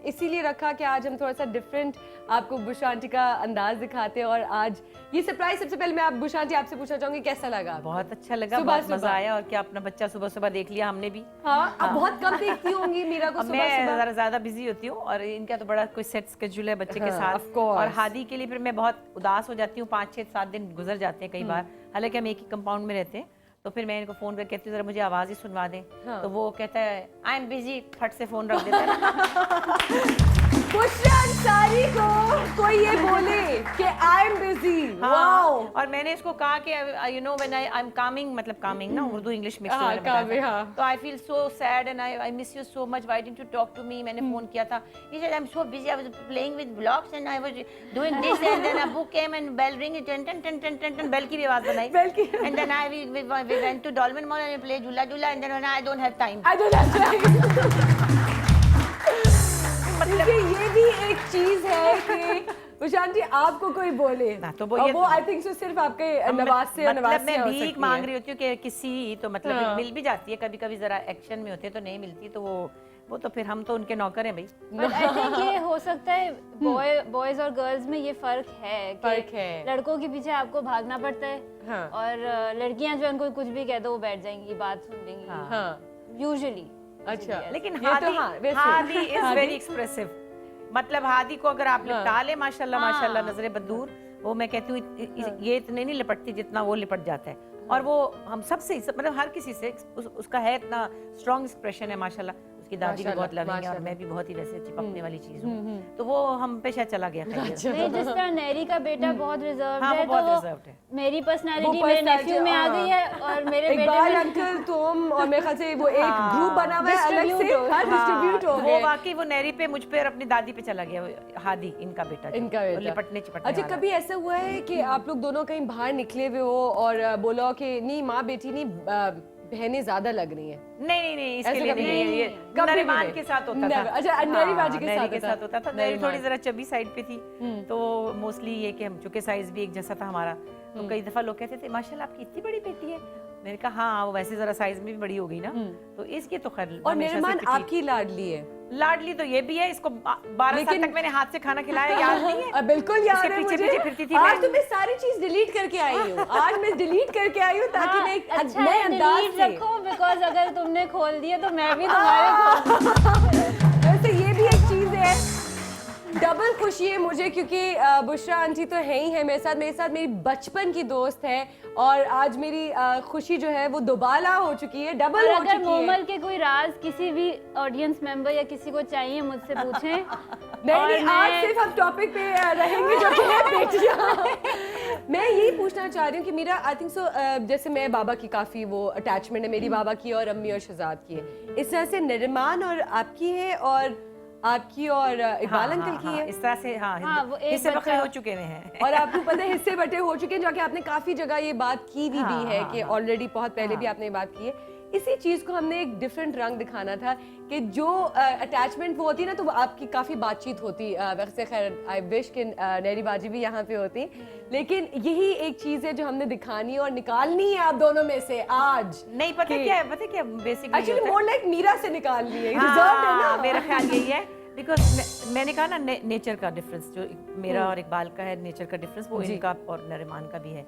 इसीलिए रखा कि आज हम थोड़ा सा डिफरेंट आपको बुशरा आंटी का अंदाज दिखाते हैं। और आज ये सरप्राइज, सबसे पहले मैं आप बुशरा आंटी आपसे पूछना चाहूंगी कैसा लगा? बहुत अच्छा लगा, सुबह बहुत मजा आया। और क्या अपना बच्चा सुबह सुबह देख लिया हमने भी। हाँ, आप बहुत कम देखती होंगी मीरा को अब सुबह मैं सुबह। जरा ज्यादा बिजी होती हूँ और इनका तो बड़ा कोई सेट स्केड्यूल है बच्चे के हाँ, साथ। of course। और हादी के लिए फिर मैं बहुत उदास हो जाती हूँ, 5 6 7 दिन गुजर जाते हैं कई बार, हालांकि हम एक ही कंपाउंड में रहते हैं। तो फिर मैं इनको फोन करके कहती हूँ जरा मुझे आवाज ही सुनवा दें। हाँ। तो वो कहता है आई एम बिजी, फट से फोन रख देता है। बुशरा अंसारी को कोई ये बोले कि आई एम बिजी, वाओ। और मैंने इसको कहा कि you know when I am coming, मतलब कमिंग ना उर्दू इंग्लिश मिक्स हाँ, calming, हाँ। तो I feel so sad and I miss you so much, why didn't you talk to me. मैंने फोन किया था, he said I am so busy, I was playing with blocks and I was doing this and then a book came and bell ring, टन टन टन टन टन ton, bell की भी आवाज बनाई। बेल की। And then we went to Dolphin mall and play झूला झूला and then I don't have time. I don't have time। मतलब ये भी एक चीज है कि बुशांती आपको कोई बोले ना तो वो आई थिंक सो सिर्फ आपके नवाज से मतलब नवाज से मैं हो भीख सकती मांग है। रही होती हूँ कि किसी तो मतलब हाँ। मिल भी जाती है कभी कभी, जरा एक्शन में होते हैं तो नहीं मिलती, तो वो तो फिर हम तो उनके नौकर हैं भाई। बट आई थिंक ये हो सकता है बॉयज और गर्ल्स में ये फर्क है कि लड़कों के पीछे आपको भागना पड़ता है हाँ। और लड़कियां जो उनको कुछ भी कह दो वो बैठ जाएंगी, बात सुन लेंगी हाँ। यूजुअली। अच्छा लेकिन ये तो हाँ, वैसे। Hadi is Hadi. Very expressive, मतलब हादी को अगर आप लिपटा ले माशाल्लाह माशाल्लाह, नजरे बदूर, वो मैं कहती हूँ ये इतने नहीं लिपटती जितना वो लिपट जाता है। और वो हम सबसे मतलब हर किसी से उसका है इतना स्ट्रॉन्ग एक्सप्रेशन है माशाल्लाह। उसकी दादी भी बहुत लविंग है और मैं भी बहुत ही वैसे चिपकने वाली चीज हूँ, तो वो हम पे शायद चला गया खैरियत से। नहीं, जिस तरह नेरी का बेटा बहुत रिजर्व हाँ, वो है, बहुत तो reserved है। मेरी वो पर्सनालिटी मेरे नेफ्यू में आ गई है और मेरे बेटे इकबाल में अंकल तुम और मेरे ख्याल से वो एक ग्रुप बना हुआ है अलग से, हर डिस्ट्रीब्यूट हो वो गए। वाकई वो नेरी पे मुझ पे और अपनी दादी पे चला गया, वो हादी इनका बेटा जो, इनका वो बेटा। लिपटने चिपटने अच्छा वाला। कभी ऐसा हुआ है कि आप लोग दोनों कहीं बाहर निकले हुए हो और बोला कि नहीं माँ बेटी नहीं बहनें ज्यादा लग रही हैं? नहीं इसके ऐसे लिए कभी नहीं, नहीं? ये कभी भी नरीमान नहीं? के साथ होता Never। था। अच्छा, नेरी बाजी के नेरी साथ होता था। नेरी थोड़ी जरा चबी साइड पे थी, तो मोस्टली ये कि हम चूंकि साइज भी एक जैसा था हमारा, तो कई दफा लोग कहते थे माशाल्लाह आपकी इतनी बड़ी बेटी है। मैंने कहा हाँ, वो वैसे जरा साइज में भी बड़ी हो गई ना, तो इसकी तो खैर और हमेशा से नरीमान petite। आपकी लाडली है? लाडली तो ये भी है, इसको 12 साल तक मैंने हाथ से खाना खिलाया, याद नहीं है? बिल्कुल याद इसके है पीछे मुझे। पीछे फिरती थी आज मैं। तो मैं सारी चीज डिलीट करके आई हूँ। आज मैं डिलीट करके आई हूँ ताकि मैं एक अच्छा नए है, अंदाज डिलीट से। रखो, बिकॉज अगर तुमने खोल दिया तो मैं भी तुम्हारे खोल। वैसे ये भी एक चीज है, डबल खुशी है मुझे क्योंकि बुशरा आंटी तो है ही है मेरे साथ मेरी बचपन की दोस्त है और आज मेरी खुशी जो है वो दोबारा हो चुकी है, डबल और हो अगर चुकी है। मोमल के कोई राज किसी भी ऑडियंस मेंबर या किसी को चाहिए मुझसे पूछें। नहीं, और आज मैं- सिर्फ हम टॉपिक पे रहेंगे जो कि है बेटियां। मैं यही पूछना चाह रही हूँ कि मेरा आई थिंक सो जैसे मैं बाबा की काफी वो अटैचमेंट है मेरी बाबा की और अम्मी और शहजाद की है, इस तरह से नरिमान और आपकी है और आपकी और इकबाल अंकल की है। इस तरह से हाँ, वो एक हिस्से बखरे बच्चा- हो चुके हैं। और आपको पता है हिस्से बटे हो चुके हैं, जो कि आपने काफी जगह ये बात की भी है कि ऑलरेडी बहुत पहले भी आपने ये बात की है। इसी चीज़ को हमने एक डिफरेंट रंग दिखाना था कि जो अटैचमेंट वो होती है ना, तो वो आपकी काफ़ी बातचीत होती। वैसे खैर आई विश कि नैरी बाजी भी यहाँ पे होती, लेकिन यही एक चीज़ है जो हमने दिखानी है और निकालनी है आप दोनों में से आज। नहीं पता क्या है, पता क्या basically actually more like Meera से निकालनी है, हाँ, डिजर्व्ड है ना। मेरा ख्याल यही है, बिकॉज मैंने कहा ना नेचर का डिफरेंस जो मेरा और इकबाल का है, नेचर का डिफरेंस वो इनका और नरिमान का भी है।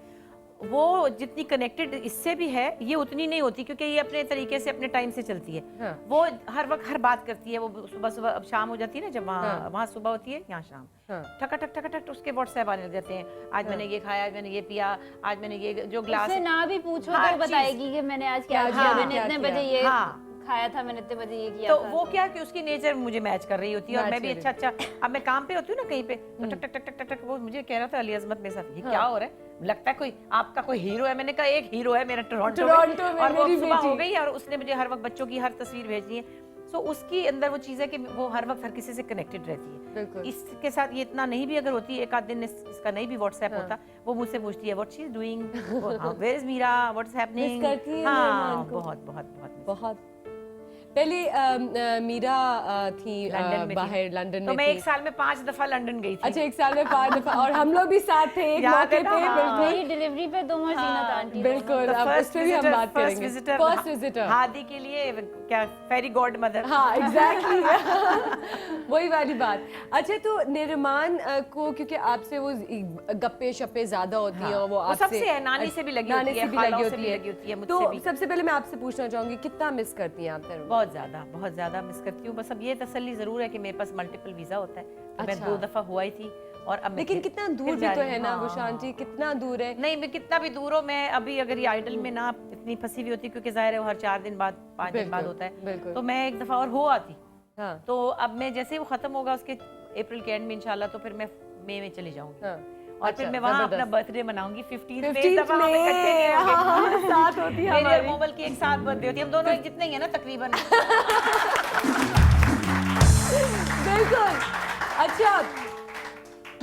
वो जितनी कनेक्टेड इससे भी है, ये उतनी नहीं होती क्योंकि ये अपने तरीके से अपने टाइम से चलती है। हाँ। वो हर वक्त हर बात करती है। वो सुबह सुबह अब शाम हो जाती है ना, जब वहाँ सुबह होती है, यहाँ शाम, हाँ। ठक ठक ठक ठक उसके व्हाट्सएप आने लग जाते हैं। आज मैंने ये खाया, आज मैंने ये पिया, आज मैंने ये जो ग्लास उससे ना भी पूछो हर तो बताएगी कि मैंने आज क्या क्या किया, किया, मैंने क्या इतने किया। बजे ये हाँ। खाया था, मैंने इतने बजे ये किया तो था। वो क्या कि उसकी नेचर मुझे मैच कर रही होती है और मैच मैं भी कर अच्छा अब मैं काम पे होती हूँ ना कहीं पे, तो टक टक टक टक टक टक वो मुझे कह रहा था अली अजमत मेरे साथ, ये क्या हो रहा है, लगता है कोई आपका कोई हीरो है। मैंने कहा एक हीरो है मेरा टोरंटो में और वो मेरी सुबह हो बेटी। गई और उसने मुझे हर वक्त बच्चों की हर तस्वीर भेजनी है। सो उसकी अंदर वो चीज़ है कि वो हर वक्त हर किसी से कनेक्टेड रहती है। बिल्कुल। इसके साथ ये इतना नहीं भी अगर होती, एक आध दिन इसका नहीं भी व्हाट्सएप होता, वो मुझसे पूछती है what she is doing, where is Meera, what's happening. Miss करती है हाँ, मेहमान को। बहुत बहुत बहुत miss। बहुत पहले मीरा थी लंदन में बाहर लंदन तो में मैं थी। एक साल में 5 दफा लंदन गई थी। अच्छा, एक साल में 5 दफा, और हम लोग भी साथ थे एक याद मौके है पे। ना? हाँ। बिल्कुल मेरी डिलीवरी पे तुम और जीनत आंटी बिल्कुल, अब उस पे भी हम बात करेंगे। फर्स्ट विजिटर हादी के लिए क्या फेरी गॉड मदर। हाँ एग्जैक्टली वही वाली बात। अच्छा, तो निर्माण को क्योंकि आपसे वो गप्पे शप्पे ज्यादा होती हैं और वो आपसे सबसे है, नानी से भी लगी नानी होती से है, भी लगी खालाओं से होती भी है। लगी होती है, मुझसे तो भी। सबसे पहले मैं आपसे पूछना चाहूंगी कितना मिस करती हैं आप निर्माण? बहुत ज्यादा मिस करती हूँ। बस अब ये तसल्ली जरूर है कि मेरे पास मल्टीपल वीजा होता है, तो मैं अच्छा। 2 दफा हुआ ही थी और अब मैं लेकिन फिर- कितना फिर दूर भी जा तो रही है हूँ। ना हाँ, बुशान जी, कितना दूर है? नहीं, मैं कितना भी दूर हो, मैं अभी अगर ये आइडल में ना इतनी फंसी हुई होती, क्योंकि जाहिर है वो हर 4 दिन बाद 5 दिन बाद होता है, बिल्कुल। तो मैं एक दफा और हो आती। हाँ तो अब मैं जैसे ही वो खत्म होगा उसके अप्रैल के एंड में इंशाल्लाह, तो फिर मैं मई में चली जाऊंगी हाँ। और फिर अच्छा, मैं वहाँ अपना जबरदस्त। बर्थडे मनाऊंगी 15 15th में। में, हाँ, साथ होती है मेरी और हमारी। मोबल की एक साथ बर्थडे होती है, हम दोनों एक जितने ही है ना तकरीबन। बिल्कुल। अच्छा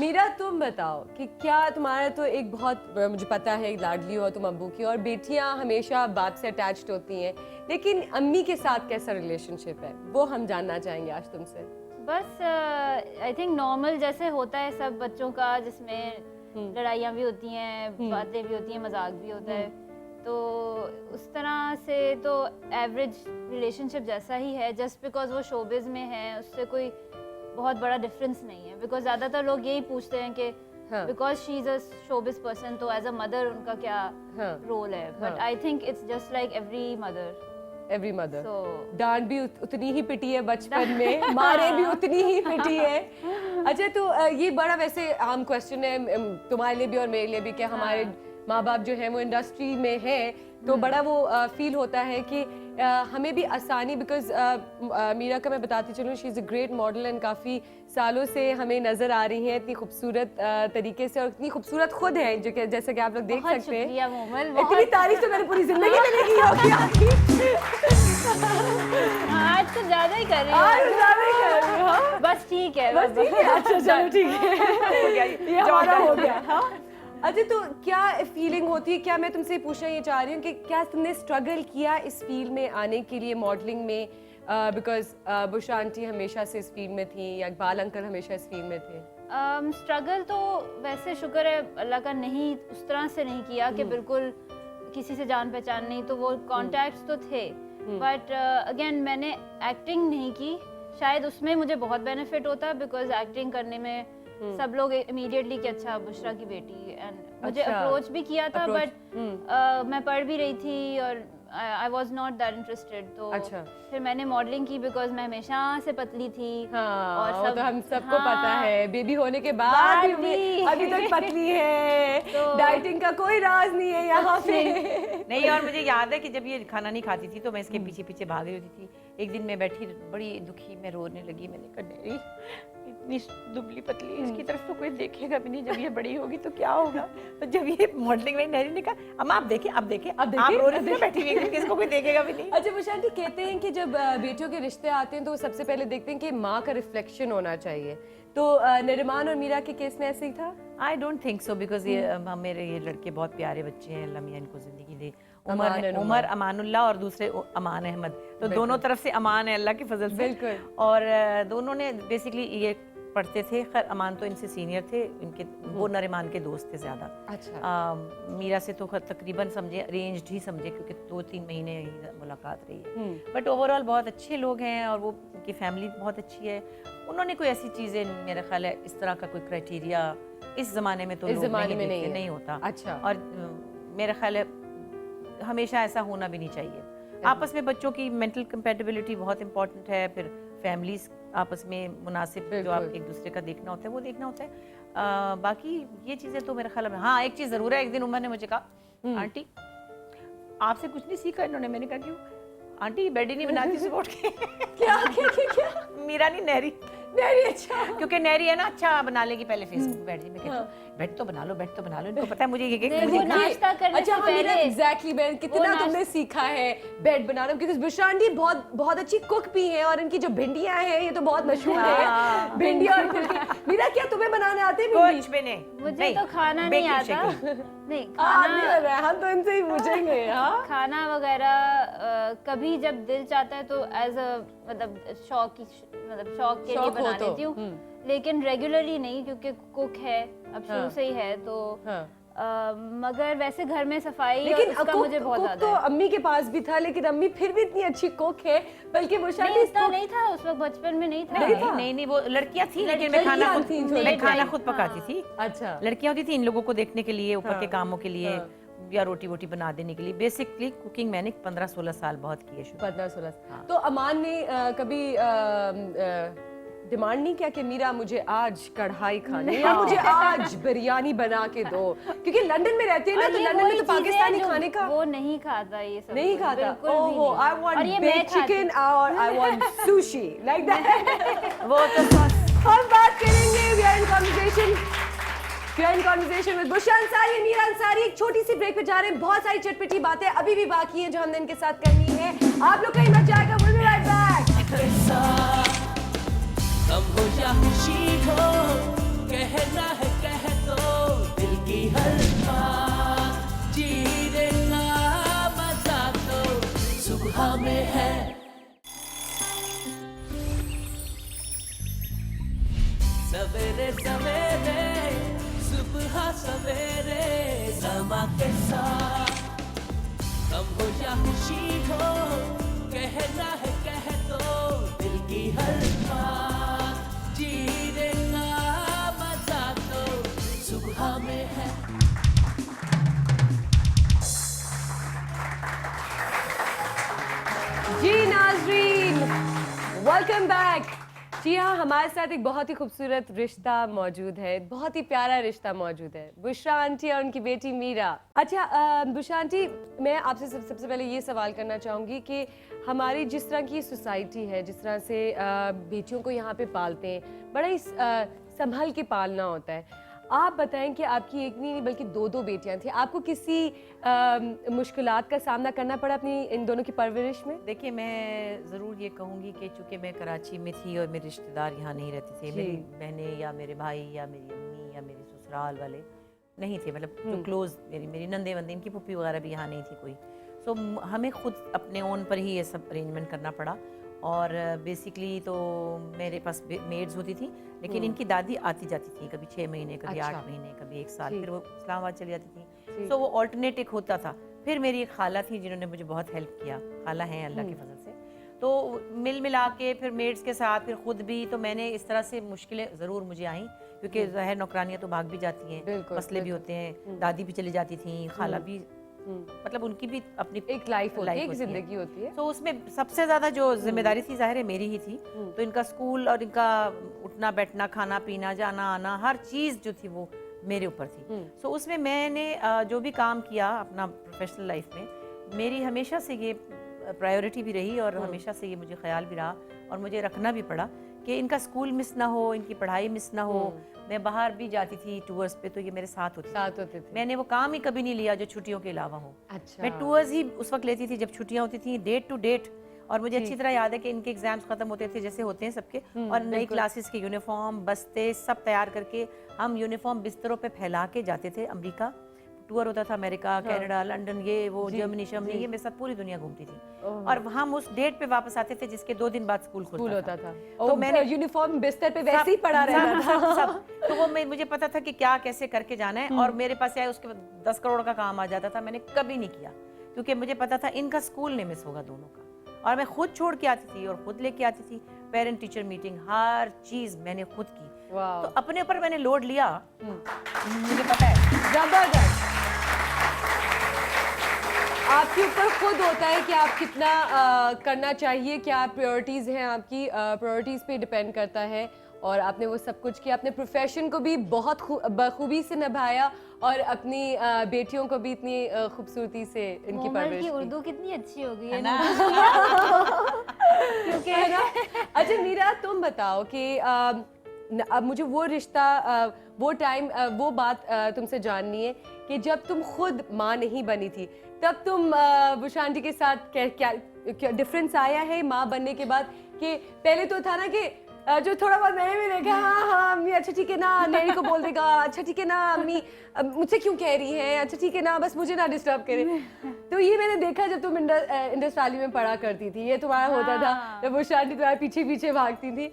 मीरा, तुम बताओ कि क्या तुम्हारा तो एक बहुत मुझे पता है लाडली हो तुम अब्बू की, और बेटियां हमेशा बाप से अटैच्ड होती हैं, लेकिन अम्मी के साथ कैसा रिलेशनशिप है वो हम जानना चाहेंगे आज तुमसे। बस आई थिंक नॉर्मल जैसे होता है सब बच्चों का, जिसमें लड़ाइयाँ भी होती हैं, बातें भी होती हैं, मजाक भी होता है, तो उस तरह से तो एवरेज रिलेशनशिप जैसा ही है। जस्ट बिकॉज वो शोबिज़ में है उससे कोई बहुत बड़ा डिफरेंस नहीं है। बिकॉज ज़्यादातर लोग यही पूछते हैं कि because she is a showbiz person, तो एज अ मदर उनका क्या रोल है। But I think it's just like every mother. So, डांट भी उतनी ही पिटी है बचपन में, मारे भी उतनी ही पिटी है। अच्छा, तो ये बड़ा वैसे आम क्वेश्चन है तुम्हारे लिए भी और मेरे लिए भी कि हमारे माँ बाप जो है वो इंडस्ट्री में है, तो बड़ा वो फील होता है कि हमें भी आसानी, बिकॉज मीरा का मैं बताती चलूँ, she is a great model and काफ़ी सालों से हमें नज़र आ रही हैं इतनी खूबसूरत तरीके से, और इतनी खूबसूरत खुद है जो कि जैसे कि आप लोग देख बहुत सकते हैं। शुक्रिया मोमल, इतनी तारीफ तो मैंने पूरी जिंदगी में नहीं की होगी आपकी। आज तो ज़्यादा ही कर रही आज हूँ। ज़्यादा ही कर रही हो, हाँ? बस ठीक है, बस ठीक है, अच्छा चलो ठीक है, ये हमारा हो गया। हाँ? अच्छा, तो क्या फीलिंग होती है, क्या मैं तुमसे पूछना ये चाह रही हूँ कि क्या तुमने स्ट्रगल किया इस फील्ड में आने के लिए, मॉडलिंग में? बिकॉज बुशरा आंटी हमेशा से इस फील्ड में थी या इकबाल अंकल हमेशा इस फील्ड में थे? स्ट्रगल तो वैसे शुक्र है अल्लाह का नहीं उस तरह से नहीं किया कि बिल्कुल किसी से जान पहचान नहीं, तो वो कॉन्टैक्ट्स तो थे, बट अगेन मैंने एक्टिंग नहीं की। शायद उसमें मुझे बहुत बेनिफिट होता है, बिकॉज एक्टिंग करने में सब लोग इमीडिएटली कि अच्छा बुशरा की बेटी, एंड मुझे अच्छा, अप्रोच भी किया था, approach, बट मैं पढ़ भी रही थी और I was not that interested. तो अच्छा। फिर मैंने मॉडलिंग की, बिकॉज मैं हमेशा से पतली थी। हाँ, और वो तो हम सबको हाँ, पता है, बेबी होने के बाद बाद भी भी। अभी तक पतली है, तो- डाइटिंग का कोई राज नहीं है यहाँ पे। नहीं, और मुझे याद है कि जब ये खाना नहीं खाती थी तो मैं इसके पीछे पीछे भाग रही होती थी। एक दिन मैं बैठी बड़ी दुखी, मैं रोने लगी, मैंने कहा नहीं, इतनी दुबली पतली, इसकी तरफ तो कोई देखेगा भी नहीं, जब ये बड़ी होगी तो क्या होगा। तो जब ये मॉडलिंग में नहरी ने कहा अम्मा आप देखें, आप देखें, अब आप देखें, रो रही थी, बैठी हुई है, किसको कोई देखेगा भी नहीं। अच्छा बुशरा आंटी, कहते हैं कि जब बेटियों के रिश्ते आते हैं तो सबसे पहले देखते हैं कि माँ का रिफ्लेक्शन होना चाहिए, तो नरिमान और मीरा के केस में ऐसे ही था? आई डोंट थिंक सो, बिकॉज ये मेरे ये लड़के बहुत प्यारे बच्चे हैं, अल्लाह मियां इनको जिंदगी दे। उमर अमानुल्लाह और दूसरे अमान अहमद, तो दोनों तरफ से अमान है अल्लाह के फजल से। बिल्कुल। और दोनों ने बेसिकली ये पढ़ते थे, खैर अमान तो इनसे सीनियर थे, इनके वो नरिमान के दोस्त थे ज़्यादा। अच्छा। मीरा से तो तकरीबन समझे अरेंज्ड ही समझे, क्योंकि 2-3 महीने ही मुलाकात रही है। बट ओवरऑल बहुत अच्छे लोग हैं और वो उनकी फैमिली बहुत अच्छी है। उन्होंने कोई ऐसी चीज़ें, मेरा ख्याल है इस तरह का कोई क्राइटेरिया इस ज़माने में तो इस ज़माने में नहीं होता। अच्छा। और मेरा ख्याल है हमेशा ऐसा होना भी नहीं चाहिए। आपस में बच्चों की मेंटल कंपैटिबिलिटी बहुत इंपॉर्टेंट है, फिर फैमिलीज आपस में मुनासिब जो आप एक दूसरे का देखना होता है वो देखना होता है। बाकी ये चीज़ें तो मेरे ख्याल में, हाँ एक चीज़ ज़रूर है, एक दिन उमर ने मुझे कहा आंटी आपसे कुछ नहीं सीखा इन्होंने। मैंने कहा क्यों? आंटी बेड ही नहीं बनाती सुबह उठ के। क्या क्या क्या क्या? मीरा नहीं, नहरी। नहरी, अच्छा। क्योंकि नहरी है ना, अच्छा बना लेगी पहले फेसबुक पे बैठ जी। मैं कहती हूँ बेड तो बना लो, बेड तो बना लो, इनको पता है मुझे वो नाश्ता करने अच्छा से पहले एग्जैक्टली मैन कितना तुमने सीखा है बेड बनाना, क्योंकि बुशरा आंटी बहुत बहुत अच्छी कुक भी है और इनकी जो भिंडियां हैं ये तो बहुत मशहूर है। भिंडी और भिंडी। मीरा क्या तुम्हें बनाने आते हैं भिंडी? कुछ भी नहीं, मुझे तो खाना नहीं आता। नहीं खाना, हम तो इनसे ही पूछेंगे। खाना वगैरह कभी जब दिल चाहता है तो एज अ मतलब शौक के लिए बना लेती हूँ, लेकिन रेगुलरली नहीं, क्योंकि कुक है अब शुरू से ही है तो। मगर वैसे घर में सफाई लेकिन और उसका मुझे बहुत ज्यादा तो अम्मी के पास भी था, लेकिन अम्मी फिर भी इतनी अच्छी कुक है, बल्कि वो शायद इतना नहीं था उस वक्त, बचपन में नहीं था। नहीं वो लड़कियां थी, लेकिन मैं खाना खुद पकाती थी। अच्छा। लड़कियां होती थी इन लोगों को देखने के लिए, ऊपर के कामों के लिए या रोटी वोटी बना देने के लिए। बेसिकली कुकिंग मैंने 15-16 साल बहुत की है। 15-16। तो अमान ने कभी डिमांड नहीं किया कि मीरा मुझे आज कढ़ाई खानी या मुझे आज बिरयानी बना के दो, क्योंकि लंदन में रहते हैं ना, तो लंदन में तो पाकिस्तानी खाने का वो नहीं खाता, ये सब नहीं खाता। ओहो, आई वांट बेक चिकन और I want sushi like that. वो तो हम बात करेंगे, we are in conversation with Bushra Ansari, Meera Ansari. एक छोटी सी ब्रेक पे जा रहे हैं, बहुत सारी चटपटी बातें अभी भी बाकी हैं जो हमने इनके साथ करनी है। आप लोग कहीं मत जाएगा, विल बी राइट बैक। कम हो या खुशी हो, कहना है कह दो दिल की हर बात, जीने का मजा तो सुबह में है। सवेरे सवेरे सुबह सवेरे समा के साथ, कम हो या खुशी हो, कहना है कह दो दिल की हर बात, जीने का मजा तो सुबह में है। जी नाज़रीन, वेलकम बैक। जी हाँ, हमारे साथ एक बहुत ही खूबसूरत रिश्ता मौजूद है, बहुत ही प्यारा रिश्ता मौजूद है, बुशरा आंटी और उनकी बेटी मीरा। अच्छा बुशरा आंटी, मैं आपसे सबसे पहले ये सवाल करना चाहूँगी कि हमारी जिस तरह की सोसाइटी है, जिस तरह से बेटियों को यहाँ पे पालते हैं, बड़ा ही संभल के पालना होता है। आप बताएं कि आपकी एक नहीं बल्कि दो बेटियां थी, आपको किसी मुश्किलात का सामना करना पड़ा अपनी इन दोनों की परवरिश में? देखिए, मैं ज़रूर ये कहूँगी कि चूँकि मैं कराची में थी और मेरे रिश्तेदार यहाँ नहीं रहते थे, मेरी बहनें या मेरे भाई या मेरी अम्मी या मेरे ससुराल वाले नहीं थे, मतलब जो क्लोज मेरी नंदे वंदे, इनकी पुप्पी वगैरह भी यहाँ नहीं थी कोई। सो हमें खुद अपने ओन पर ही ये सब अरेंजमेंट करना पड़ा। और बेसिकली तो मेरे पास मेड्स होती थी, लेकिन इनकी दादी आती जाती थी, कभी 6 महीने, कभी 8 महीने, कभी 1 साल, फिर वो इस्लामाबाद चली जाती थी। सो वो ऑल्टरनेट एक होता था। फिर मेरी एक खाला थी जिन्होंने मुझे बहुत हेल्प किया, खाला हैं अल्लाह के फजल से। तो मिल मिला के फिर मेड्स के साथ फिर खुद भी, तो मैंने इस तरह से मुश्किलें ज़रूर मुझे आई, क्योंकि ज़ाहिर नौकरानियाँ तो भाग भी जाती हैं, मसले भी होते हैं, दादी भी चली जाती थी, खाला भी, मतलब उनकी भी अपनी एक लाइफ होती है, एक जिंदगी होती है। तो उसमें सबसे ज्यादा जो जिम्मेदारी थी जाहिर है मेरी ही थी। तो इनका स्कूल और इनका उठना बैठना, खाना पीना, जाना आना, हर चीज जो थी वो मेरे ऊपर थी। सो उसमें मैंने जो भी काम किया अपना प्रोफेशनल लाइफ में, मेरी हमेशा से ये प्रायोरिटी भी रही और हमेशा से ये मुझे ख्याल भी रहा और मुझे रखना भी पड़ा कि इनका स्कूल मिस ना हो, इनकी पढ़ाई मिस ना हो। मैं बाहर भी जाती थी टूर्स पे, तो ये मेरे साथ होते थे। मैंने वो काम ही कभी नहीं लिया जो छुट्टियों के अलावा हो। अच्छा। मैं टूर्स ही उस वक्त लेती थी जब छुट्टियां होती थी, डेट टू डेट, और मुझे अच्छी तरह याद है कि इनके एग्जाम्स खत्म होते थे जैसे होते हैं सबके, और नई क्लासेस के यूनिफॉर्म बस्ते सब तैयार करके हम यूनिफॉर्म बिस्तरों पे फैला के जाते थे। अमेरिका टूर होता था, अमेरिका, कनाडा, लंदन, ये वो, जर्मनी शर्मनी, ये मेरे साथ पूरी दुनिया घूमती थी। और हम उस डेट पे वापस आते थे जिसके 2 दिन बाद स्कूल होता था। तो मैंने यूनिफॉर्म बिस्तर पे वैसे ही पड़ा रहता था। सब तो वो मुझे पता था कि क्या कैसे करके जाना है, और मेरे पास आए उसके बाद 10 करोड़ का काम आ जाता था। मैंने कभी नहीं किया क्योंकि मुझे पता था इनका स्कूल नहीं मिस होगा दोनों का, और मैं खुद छोड़ के आती थी और खुद लेके आती थी। पेरेंट टीचर मीटिंग, हर चीज मैंने खुद की। तो अपने ऊपर मैंने लोड लिया, मुझे पता है। जबरदस्त। आपके ऊपर खुद होता है कि आप कितना करना चाहिए, क्या प्रायोरिटीज़ हैं आपकी, प्रायोरिटीज़ पे डिपेंड करता है। और आपने वो सब कुछ किया, अपने प्रोफेशन को भी बहुत बखूबी से निभाया और अपनी बेटियों को भी इतनी खूबसूरती से इनकी परवरिश की। उर्दू कितनी अच्छी हो गई है ना? क्योंकि है ना? अच्छा मीरा, तुम बताओ कि अब मुझे वो रिश्ता, वो टाइम, वो बात तुमसे जाननी है कि जब तुम खुद माँ नहीं बनी थी तब तुम बुशरा आंटी के साथ क्या डिफरेंस आया है माँ बनने के बाद? कि पहले तो था ना कि जो थोड़ा बहुत मैंने भी देखा, हाँ अम्मी अच्छा ठीक है ना, नैनी को बोल देगा अच्छा ठीक है ना अम्मी, मुझसे क्यों कह रही हैं, अच्छा ठीक है ना, बस मुझे ना डिस्टर्ब करे। तो ये मैंने देखा जब तुम इंडस वैली में पढ़ा करती थी, ये तुम्हारा होता था जब बुशरा आंटी तुम्हारे पीछे पीछे भागती थी।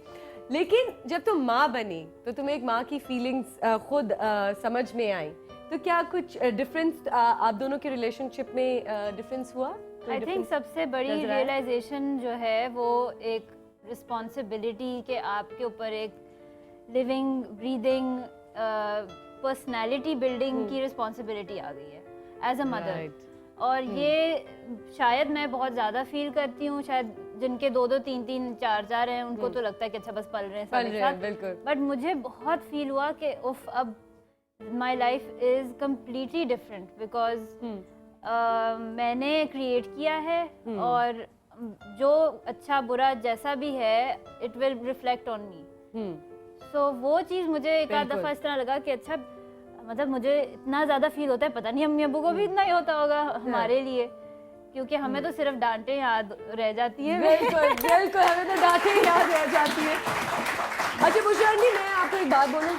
लेकिन जब तुम माँ बनी तो तुम्हें एक माँ की फीलिंग्स खुद समझ में आई, तो क्या कुछ डिफरेंस आप दोनों के रिलेशनशिप में डिफरेंस हुआ? आई थिंक सबसे बड़ी रियलाइजेशन जो है वो एक रिस्पॉन्सिबिलिटी के आपके ऊपर एक लिविंग ब्रीदिंग पर्सनैलिटी बिल्डिंग की रिस्पॉन्सिबिलिटी आ गई है एज अ मदर। और ये शायद मैं बहुत ज़्यादा फील करती हूँ, शायद जिनके 2-2, 3-3, 4-4 हैं उनको तो लगता है कि अच्छा बस पल रहे हैं बिल्कुल। बट मुझे बहुत फील हुआ कि उफ, अब my life is completely different because मैंने क्रिएट किया है, और जो अच्छा बुरा जैसा भी है it will reflect on me. So वो चीज़ मुझे एक आध दफ़ा इस तरह लगा कि अच्छा मतलब मुझे इतना ज़्यादा फील होता है, पता नहीं अम्मी अब्बू को भी इतना ही होता होगा हमारे लिए, क्योंकि हमें तो सिर्फ डांटे याद रह जाती है। बिल्कुल बिल्कुल, हमें तो डांटे याद रह जाती है। अच्छा बुशरा आंटी, मैं आपको एक बात बोलूं,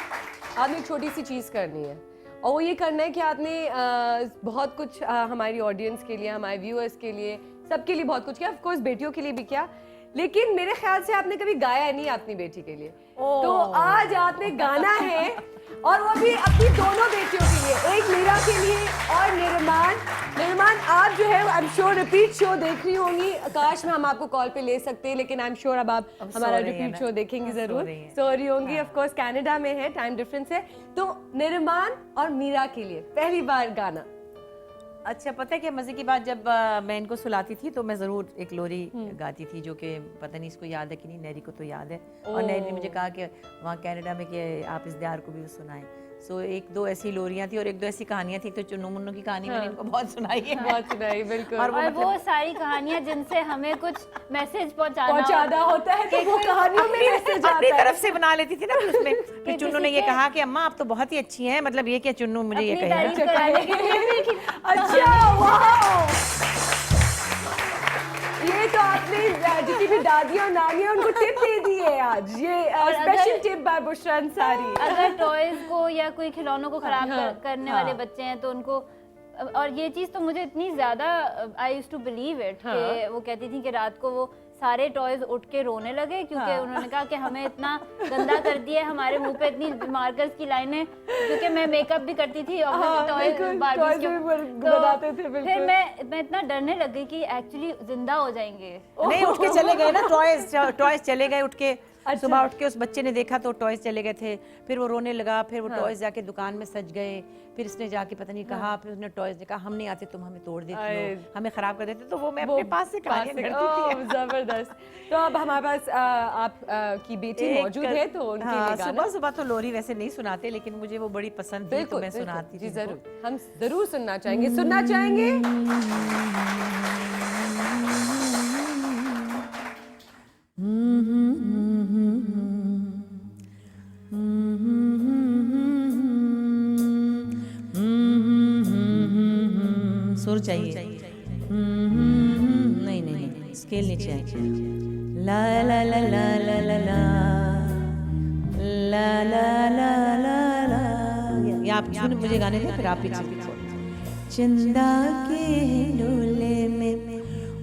आपने एक छोटी सी चीज़ करनी है, और वो ये करना है कि आपने बहुत कुछ हमारी ऑडियंस के लिए, हमारे व्यूअर्स के लिए, सबके लिए बहुत कुछ किया, ऑफ कोर्स बेटियों के लिए भी किया, लेकिन मेरे ख्याल से आपने कभी गाया नहीं अपनी बेटी के लिए। तो आज आपने गाना है, और वो भी अपनी दोनों बेटियों के लिए, एक मीरा के लिए और निर्माण आप जो है I am sure repeat show देख रही होंगी। काश में हम आपको कॉल पे ले सकते हैं, लेकिन आई एम श्योर अब आप हमारा रिपीट शो देखेंगी जरूर। सो रही होंगी, ऑफ कोर्स कनाडा में है, टाइम डिफरेंस है। तो निर्माण और मीरा के लिए पहली बार गाना। अच्छा, पता है क्या मज़े की बात, जब मैं इनको सुलाती थी तो मैं ज़रूर एक लोरी गाती थी, जो कि पता नहीं इसको याद है कि नहीं, नैरी को तो याद है। और नैरी ने मुझे कहा कि वहाँ कनाडा में कि आप इस दियार को भी सुनाएं। सो 1-2 ऐसी लोरियाँ थी और 1-2 ऐसी कहानियाँ थी, तो चुन्नू मुन्नू की कहानी मैंने इनको बहुत सुनाई है। बहुत सुनाई, बिल्कुल। और वो सारी कहानियाँ जिनसे हमें कुछ मैसेज पहुँचाना होता है, तो वो कहानियों में मैसेज आता है। अपनी तरफ से बना लेती थी ना उसमें कि चुन्नू ने ये कहा कि अम्मा आप तो बहुत ही अच्छी हैं, मतलब ये क्या चुन्नू मुझे ये कहे। अच्छा वाह, ये तो आपने जितनी भी दादियाँ और नानियाँ उनको टिप दे दी है आज, ये special tip by Bushra Ansari. अगर टॉयज को या कोई खिलौनों को खराब करने वाले बच्चे हैं तो उनको, और ये चीज़ तो मुझे इतनी ज़्यादा I used to believe it कि वो कहती थी कि रात को वो सारे टॉयज उठ के रोने लगे, क्योंकि उन्होंने कहा कि हमें इतना गंदा कर दिया है, हमारे मुंह पे इतनी मार्कर्स की लाइनें, क्योंकि मैं मेकअप भी करती थी और टॉयज बार्बीज बनाते थे। फिर मैं इतना डरने लग गई कि एक्चुअली जिंदा हो जाएंगे। नहीं, उठ के चले गए ना टॉयज चले गए उठ के। सुबह उठ के उस बच्चे ने देखा तो टॉयज चले गए थे, फिर वो रोने लगा, फिर वो टॉयज जाके दुकान में सज गए, फिर इसने जाके पता नहीं कहा, फिर उसने टॉयज ने कहा हम नहीं आते, तुम हमें तोड़ देती हो, हमें खराब कर देते, तो वो मैं अपने पास से कहानियां करती थी। जबरदस्त। तो अब हमारे पास आप की बेटी मौजूद है, तो उनके लिए गाना। सुबह सुबह तो लोरी वैसे नहीं सुनाते, लेकिन मुझे वो बड़ी पसंद थी तो मैं सुनाती थी। जरूर, हम जरूर सुनना चाहेंगे। सुर चाहिए। नहीं, स्केल नीचे आएगी। ला ला ला ला ला ला ला ला ला ला ला ला। ये आप सुन मुझे गाने में, फिर आप पीछे चंदा के डोले में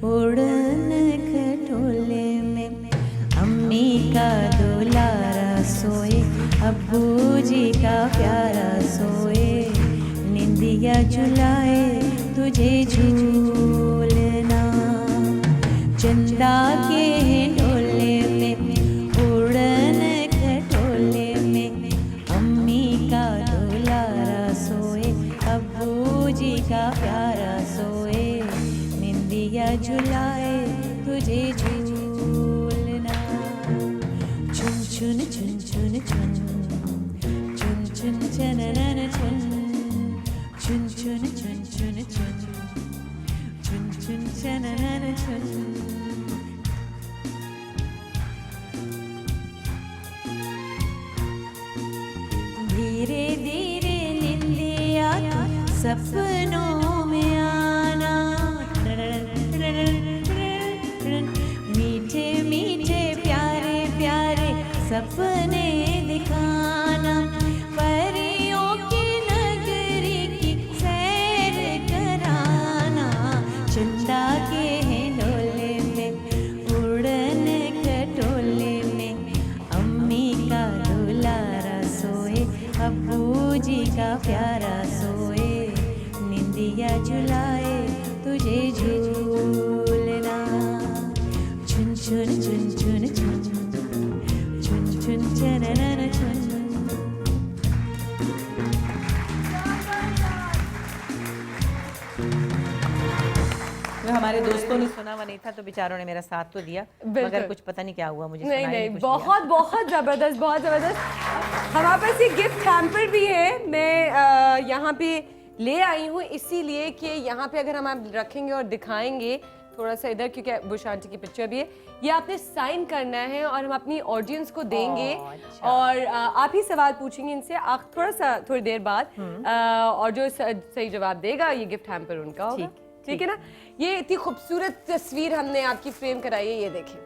उड़न खटोले में अम्मी का दुलारा सोए, अब्बू जी का प्यारा सोए, निंदिया झुलाए तुझे झूलना। चंदा के डोले में उड़न खटोले में अम्मी का दुलारा सोए, अब्बू जी का प्यारा सोए, निंदिया झुलाए तुझे झूलना। चुन चुन चुन चुन चुन चुन चुन चननन चुन चुन चुन चुन चुन चुन चुन चुन चननन चुन। धीरे धीरे निंदिया सपनों में आना, मीठे मीठे प्यारे प्यारे सपने दिखाना, परियों की नगरी की सैर कराना। चंदा के डोले में उड़न खटोले में अम्मी का दुलारा सोए, अब्बू जी का प्यारा सोए, निंदिया झुलाए तुझे झूलना। चुन चुन चुन चुन चुन चुन चुन चननन चुन। हमारे दोस्तों ने सुना हुआ नहीं था तो बेचारों ने मेरा साथ तो दिया, मगर कुछ पता नहीं क्या हुआ मुझे। नहीं नहीं, बहुत बहुत ज़बरदस्त, बहुत ज़बरदस्त। हमारे पास ये गिफ्ट हैम्पर भी है, मैं यहाँ पे ले आई हूँ इसीलिए कि यहाँ पे अगर हम आप रखेंगे और दिखाएंगे थोड़ा सा इधर, क्योंकि बुश आंटी की पिक्चर भी है, ये आपने साइन करना है और हम अपनी ऑडियंस को देंगे। अच्छा। और आप ही सवाल पूछेंगे इनसे आप थोड़ा सा थोड़ी देर बाद, और जो सही जवाब देगा ये गिफ्ट हैम्पर उनका होगा। ठीक है ना। ये इतनी खूबसूरत तस्वीर हमने आपकी फ्रेम कराई है, ये देखें।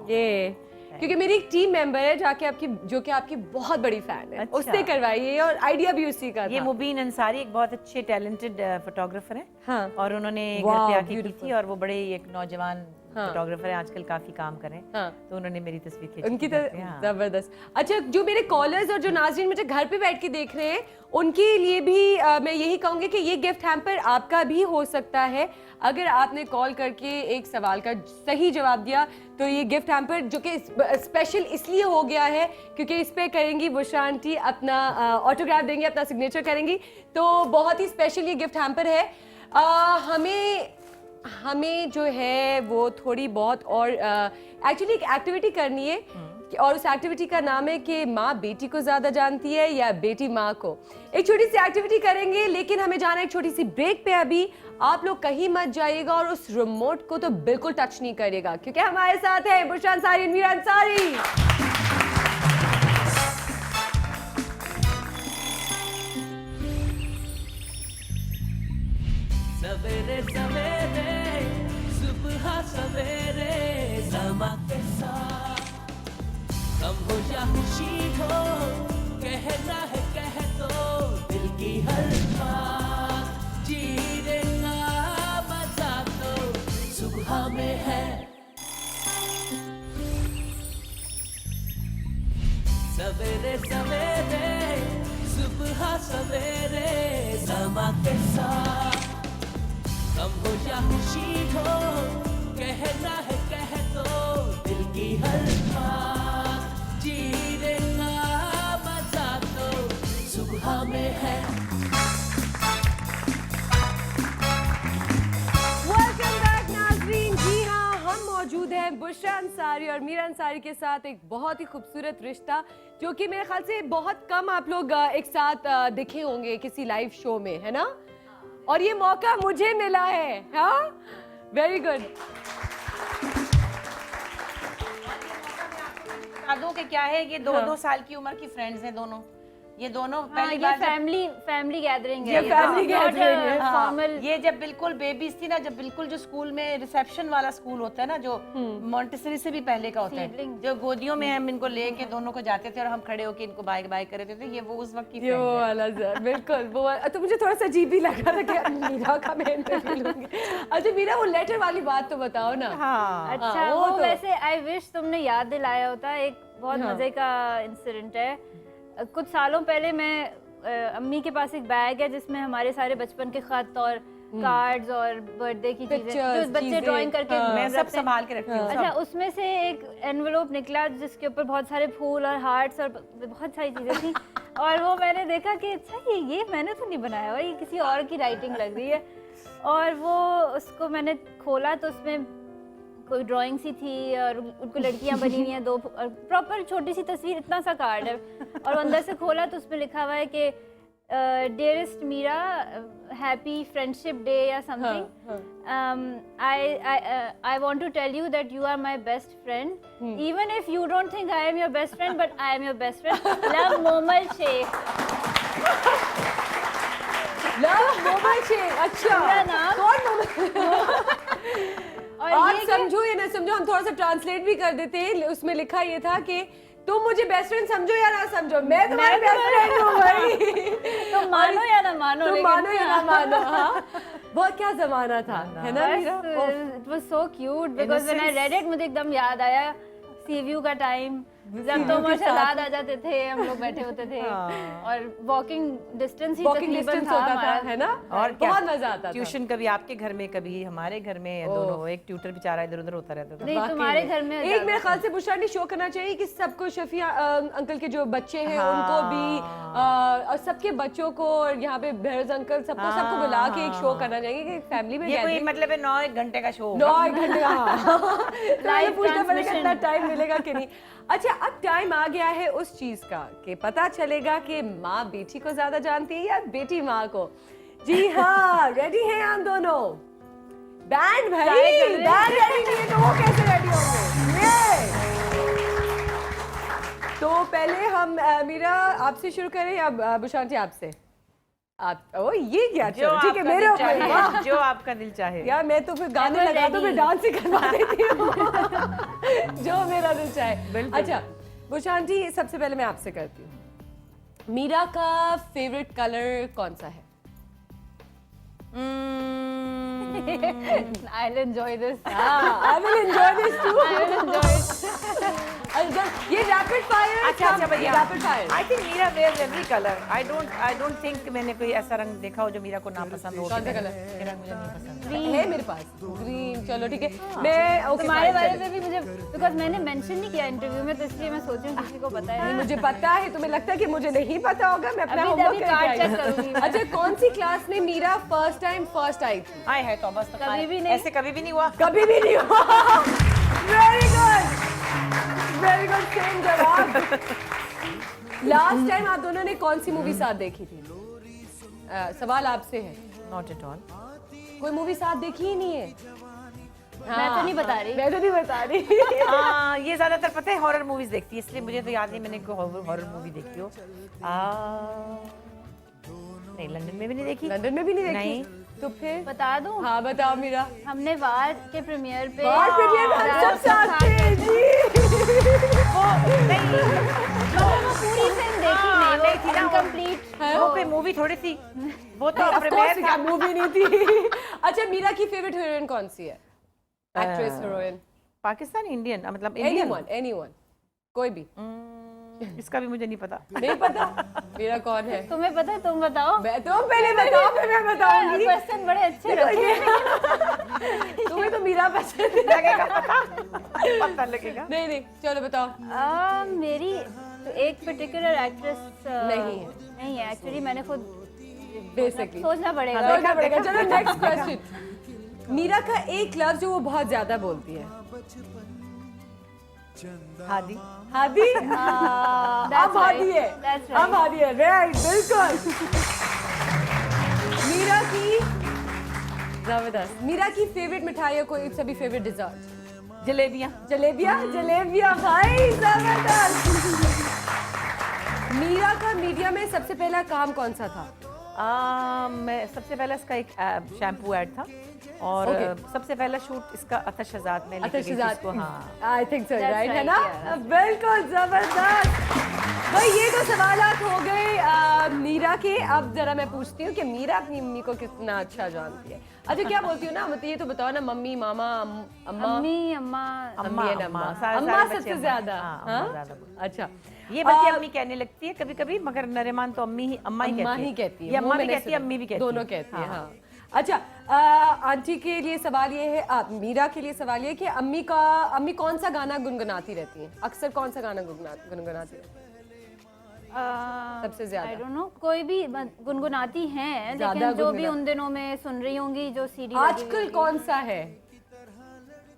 ये क्योंकि मेरी एक टीम मेंबर है जाके आपकी, जो कि आपकी बहुत बड़ी फैन है। अच्छा। उसने करवाई है और आइडिया भी उसी का ये था। मुबीन अंसारी एक बहुत अच्छे टैलेंटेड फोटोग्राफर हैं। हाँ। और उन्होंने घर वाह, पे आके की beautiful। थी, और वो बड़े एक नौजवान हाँ। फोटोग्राफर है, आजकल काफी काम कर रहे हैं। हाँ। तो उन्होंने मेरी तस्वीर खींची उनकी थी तो घर पे, हाँ। जबरदस्त। अच्छा, जो मेरे कॉलर्स और जो नाज़रीन मुझे घर पे बैठ के देख रहे हैं उनके लिए भी मैं यही कहूँगी कि ये गिफ्ट हैम्पर आपका भी हो सकता है। अगर आपने कॉल करके एक सवाल का सही जवाब दिया तो ये गिफ्ट हैम्पर, जो कि स्पेशल इसलिए हो गया है क्योंकि इस पे करेंगी बुशरा आंटी अपना ऑटोग्राफ देंगी, अपना सिग्नेचर करेंगी, तो बहुत ही स्पेशल ये गिफ्ट हैम्पर है। हमें जो है वो थोड़ी बहुत और एक्चुअली एक एक्टिविटी करनी है, और उस एक्टिविटी का नाम है कि माँ बेटी को ज्यादा जानती है या बेटी माँ को। एक छोटी सी एक्टिविटी करेंगे, लेकिन हमें जाना है एक छोटी सी ब्रेक पे। अभी आप लोग कहीं मत जाइएगा और उस रिमोट को तो बिल्कुल टच नहीं करिएगा, क्योंकि हमारे साथ है बुशरा अंसारी, मीरा अंसारी। सवेरे सवेरे सुबह सवेरे समा के साथ कम हो या खुशी हो, कहना है कह दो दिल की हर बात, जीने का मजा तो सुबह में है। सवेरे सवेरे सुबह सवेरे समा के साथ कम हो या खुशी हो, कहना है कह दो दिल की हर बात, जीने का मजा तो सुबह में है। वेलकम बैक नाज़रीन। जी हाँ, हम मौजूद हैं बुशरा अंसारी और मीरा अंसारी के साथ एक बहुत ही खूबसूरत रिश्ता, जो कि मेरे ख्याल से बहुत कम आप लोग एक साथ दिखे होंगे किसी लाइव शो में, है ना। और ये मौका मुझे मिला है। हाँ, वेरी गुड। बता दूं कि क्या है, ये 2-2 साल की उम्र की फ्रेंड्स हैं दोनों, ये दोनों हाँ, पहली ये बार फैमिली गैदरिंग है, ये family gathering है, फॉर्मल। ये जब बिल्कुल बेबीज थी ना, जब बिल्कुल जो स्कूल में रिसेप्शन वाला स्कूल होता है ना, जो मॉन्टेसरी से भी पहले का होता है, Seedling। जो गोदियों में हम इनको लेके दोनों को जाते थे और हम खड़े होके इनको बाय बाय कर रहे थे, ये वो उस वक्त की ये वो friend है। वाला सर, बिल्कुल वो वाला। तो मुझे थोड़ा सा अजीब भी लग रहा था कि मीरा का मैं इंटरव्यू लूंगी। अच्छा मीरा, वो लेटर वाली बात तो बताओ ना। हाँ अच्छा, वो वो तो- वैसे आई विश तुमने याद दिलाया होता। एक बहुत हाँ। मजे का इंसिडेंट है। कुछ सालों पहले मैं अम्मी के पास एक बैग है जिसमें हमारे सारे बचपन के खत और कार्ड्स और बर्थडे की चीजें Pictures, जो बच्चे चीजें, ड्राइंग करके हाँ। मैं सब रखते हैं। संभाल के रखती हूँ अच्छा, सब। उसमें से एक एनवेलोप निकला जिसके ऊपर बहुत सारे फूल और हार्ट्स और बहुत सारी चीजें थी। और वो मैंने देखा कि अच्छा ये मैंने तो नहीं बनाया हुआ, ये किसी और की राइटिंग लग रही है। और वो उसको मैंने खोला तो उसमें कोई ड्राइंग सी थी और उनको लड़कियां बनी हुई हैं दो, प्रॉपर छोटी सी तस्वीर, इतना सा कार्ड है। और अंदर से खोला तो उसमें लिखा हुआ है कि dearest Meera, happy friendship day या something. I want to tell you that you are my best friend. Even if you don't think I am your best friend, but I am your best friend. Love, Momal Sheikh. Love Momal Sheikh. अच्छा, पूरा नाम? कौन mobile? और आप ये समझो या ना समझो, हम थोड़ा सा ट्रांसलेट भी कर देते हैं। उसमें लिखा ये था कि तुम मुझे बेस्ट फ्रेंड समझो या ना समझो, मैं तुम्हारी बेस्ट फ्रेंड हूँ भाई। तुम मानो या ना मानो, तुम लेकिन मानो या ना मानो। हाँ, वो क्या जमाना था, है ना Meera? it was so cute because when I read it मुझे एकदम याद आया सीव्यू का टाइम, जब तो माशाल्लाह आ जाते थे, हम लोग बैठे होते थे और वॉकिंग डिस्टेंस ही वॉकिंग तकरीबन डिस्टेंस था होता था, हमारा। है ना? और क्या? बहुत मजा आता था। ट्यूशन कभी आपके घर में कभी हमारे घर में, दोनों एक ट्यूटर बेचारा इधर उधर होता रहता था। नहीं, वाकई तुम्हारे में। घर में एक मेरे ख्याल से बुशरा ने शो करना चाहिए कि सबको, शफिया अंकल के जो बच्चे हैं उनको भी और सबके बच्चों को, और यहाँ पे बेहरज अंकल सबको बुला के एक शो करना चाहिए कि फैमिली में ये कोई gathering- मतलब है 9-1 घंटे का शो 9 घंटे का। Live पूछना पड़ेगा transmission। इतना टाइम मिलेगा कि नहीं। अच्छा, अब टाइम आ गया है उस चीज का कि पता चलेगा कि माँ बेटी को ज्यादा जानती है या बेटी माँ को। जी हाँ, रेडी हैं हम दोनों? बैंड भाई, बैंड रेडी नहीं है तो वो कैसे रेडी होंगे? तो पहले हम मीरा आपसे शुरू करें या बुशांती आपसे? आप, ओ ये क्या, जो चलो ठीक है, आपका मेरे दिल ऊपर। चाहे, वाह। जो आपका दिल चाहे। यार मैं तो फिर गाने Ever लगा तो मैं ready। डांस ही करवा देती हूँ। जो मेरा दिल चाहे। अच्छा बुशांती, सबसे पहले मैं आपसे करती हूँ, मीरा का फेवरेट कलर कौन सा है? I'll enjoy this. I will enjoy this too. I will enjoy it. ये रैपिड फायर। अच्छा भैया, rapid fire. I think Meera wears every colour. I don't think मैंने कोई ऐसा रंग देखा हो जो मीरा को ना पसंद हो। कौन सा कलर? ये रंग मुझे नहीं पसंद। है मेरे पास ग्रीन। चलो ठीक है, मैं ओके तुम्हारे बारे में भी मुझे, बिकॉज मैंने मेंशन नहीं किया इंटरव्यू में, तो इसलिए मैं सोच रही हूँ किसी को पता है। मुझे पता है, तुम्हें लगता है कि मुझे नहीं पता होगा? मैं अपना अभी होमवर्क कार्ड करके चेक आई करूंगी हूँ। मैं। अच्छा, कौन सी क्लास में मीरा फर्स्ट टाइम फर्स्ट आई थी? आए है तो बस, कभी भी नहीं। ऐसे कभी भी नहीं हुआ। कभी भी नहीं हुआ। Very good, very good, same जवाब। लास्ट टाइम आप दोनों ने कौन सी मूवी साथ देखी थी? सवाल आपसे है। Not at all. कोई मूवी साथ देखी ही नहीं है? मैं तो नहीं बता रही। मैं तो नहीं बता रही। ये ज्यादातर पता है हॉरर मूवीज देखती है, इसलिए मुझे तो याद नहीं मैंने कोई हॉरर मूवी देखी हो। नहीं, लंदन में भी नहीं देखी। लंदन में भी नहीं देखी? नहीं। तो फिर बता दूं? हाँ बताओ मीरा। हमने वार के प्रीमियर पे बाहर प्रीमियर में हम सब साथ थे जी। वो पूरी फिल्म देखी नहीं, नहीं थी ना वो वो। इनकम्प्लीट। वो कोई मूवी थोड़ी थी, वो तो Of प्रीमियर course, था। मूवी नहीं थी। अच्छा, मीरा की फेवरेट हीरोइन कौन सी है? Actress, heroine? पाकिस्तानी, इंडियन, मतलब एनीवन, एनीवन, कोई भी। इसका भी मुझे नहीं पता। नहीं पता मीरा कौन है? तुम्हें पता है, तुम बताओ। मैं तुम पहले बताओ फिर मैं बताऊंगी। क्वेश्चन बड़े अच्छे रखे। तुम्हें तो मीरा पसंद लगेगा पता लगेगा। नहीं नहीं, चलो बताओ। मेरी तो एक पर्टिकुलर एक्ट्रेस नहीं है एक्चुअली, मैंने खुद बेसिकली सोचना पड़ेगा। सोचना पड़ेगा। चलो नेक्स्ट क्वेश्चन। मीरा का एक लफ्ज जो वो बहुत ज्यादा बोलती है? हादी। हादी। अब हादी है, That's अब right. हादी है, राइट, बिल्कुल। मीरा की जबरदस्त, मीरा की फेवरेट मिठाई है कोई सभी फेवरेट डिजर्ट? जलेबियाँ। जलेबियाँ, जलेबियाँ भाई, जबरदस्त। मीरा का मीडिया में सबसे पहला काम कौन सा था? मैं सबसे पहले इसका एक शैम्पू ऐड था और सबसे पहला शूट इसका अतशज़ात में लेके गई थी इसको। हाँ, I think so, That's right, है right, ना? yeah. बिल्कुल जबरदस्त। भाई ये तो सवालात हो गए मीरा के। अब जरा मैं पूछती हूँ कि मीरा अपनी मम्मी को कितना अच्छा जानती है। अच्छा क्या बोलती हूँ ना, मतलब ये तो बताओ ना, मम्मी, मामा, अम्मा? अम्मी, अम्मा, अम्मी एंड अम्मा। अम्मा सबसे ज्यादा। हाँ? अच्छा, ये बल्कि अम्मी कहने लगती है कभी कभी, मगर नरिमान तो अम्मा ही कहती है। ये अम्मा भी कहती है, अम्मी भी कहती है, दोनों कहती है। हाँ। अच्छा, आंटी के लिए सवाल ये है, मीरा के लिए सवाल ये है कि अम्मी कौन सा गाना गुनगुनाती रहती हैं? अक्सर कौन सा गाना गुनगुनाती रहती हैं सबसे ज्यादा? आई डोंट नो, कोई भी गुनगुनाती हैं, लेकिन जो भी उन दिनों में सुन रही होंगी, जो सीडी आजकल कौन सा है?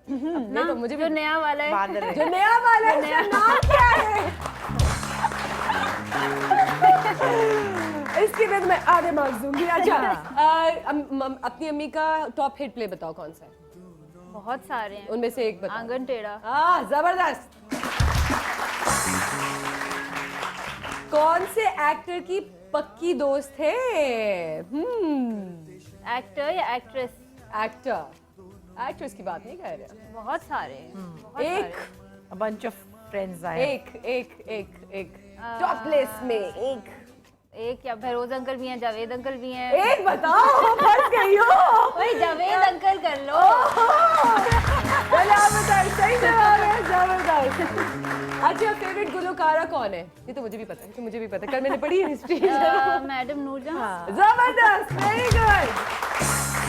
ना, तो मुझे जो नया वाला है, जो नया वाला है, उसका नाम क्या है? इसके बाद मैं आधे मार्क्स दूंगी। अच्छा, अपनी अम्मी का टॉप हिट प्ले बताओ कौन सा है? बहुत सारे हैं, उनमें से एक बताओ। आंगन टेढ़ा। जबरदस्त। कौन से एक्टर की पक्की दोस्त है? एक्टर या एक्ट्रेस? एक्ट्रेस की बात नहीं कर रहे। बहुत सारे हैं, बहुत एक सारे। बंच ऑफ फ्रेंड्स आए। एक टॉप लिस्ट में एक या फैरोज अंकल भी हैं, जावेद अंकल भी हैं। एक बताओ, फंस गई हो। भाई जावेद अंकल कर लो। चलो आप बताओ, सही जवाब है, जबरदस्त। अच्छा, फेवरेट गुलकारा कौन है? ये तो मुझे भी पता है, कल मैंने पढ़ी है हिस्ट्री। मैडम नूरजहां। जबरदस्त, very good.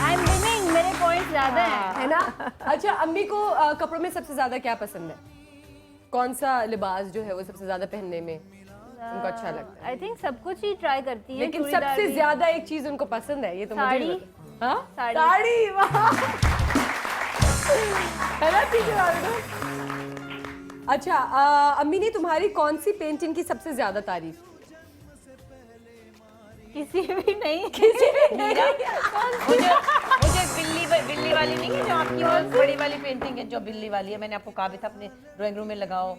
I am winning, मेरे पॉइंट ज्यादा हैं, है ना? अच्छा, अम्मी को कपड़ों में सबसे ज्यादा क्या पसंद है? कौन सा लिबास जो है वो सबसे ज्यादा पहनने में उनको अच्छा लगता है? आई थिंक सब कुछ ही ट्राई करती है, लेकिन सबसे ज्यादा एक चीज उनको पसंद है, ये तो मुझे साड़ी। भी पता। हाँ? साड़ी। साड़ी, वाह। है ना? ठीक है। अच्छा, अम्मी ने तुम्हारी कौन सी पेंटिंग की सबसे ज्यादा तारीफ की? किसी भी नहीं। मुझे बिल्ली वाली नहीं है जो आपकी, वो बड़ी वाली पेंटिंग है जो बिल्ली वाली है, मैंने आपको कहा भी था अपने ड्राइंग रूम में लगाओ।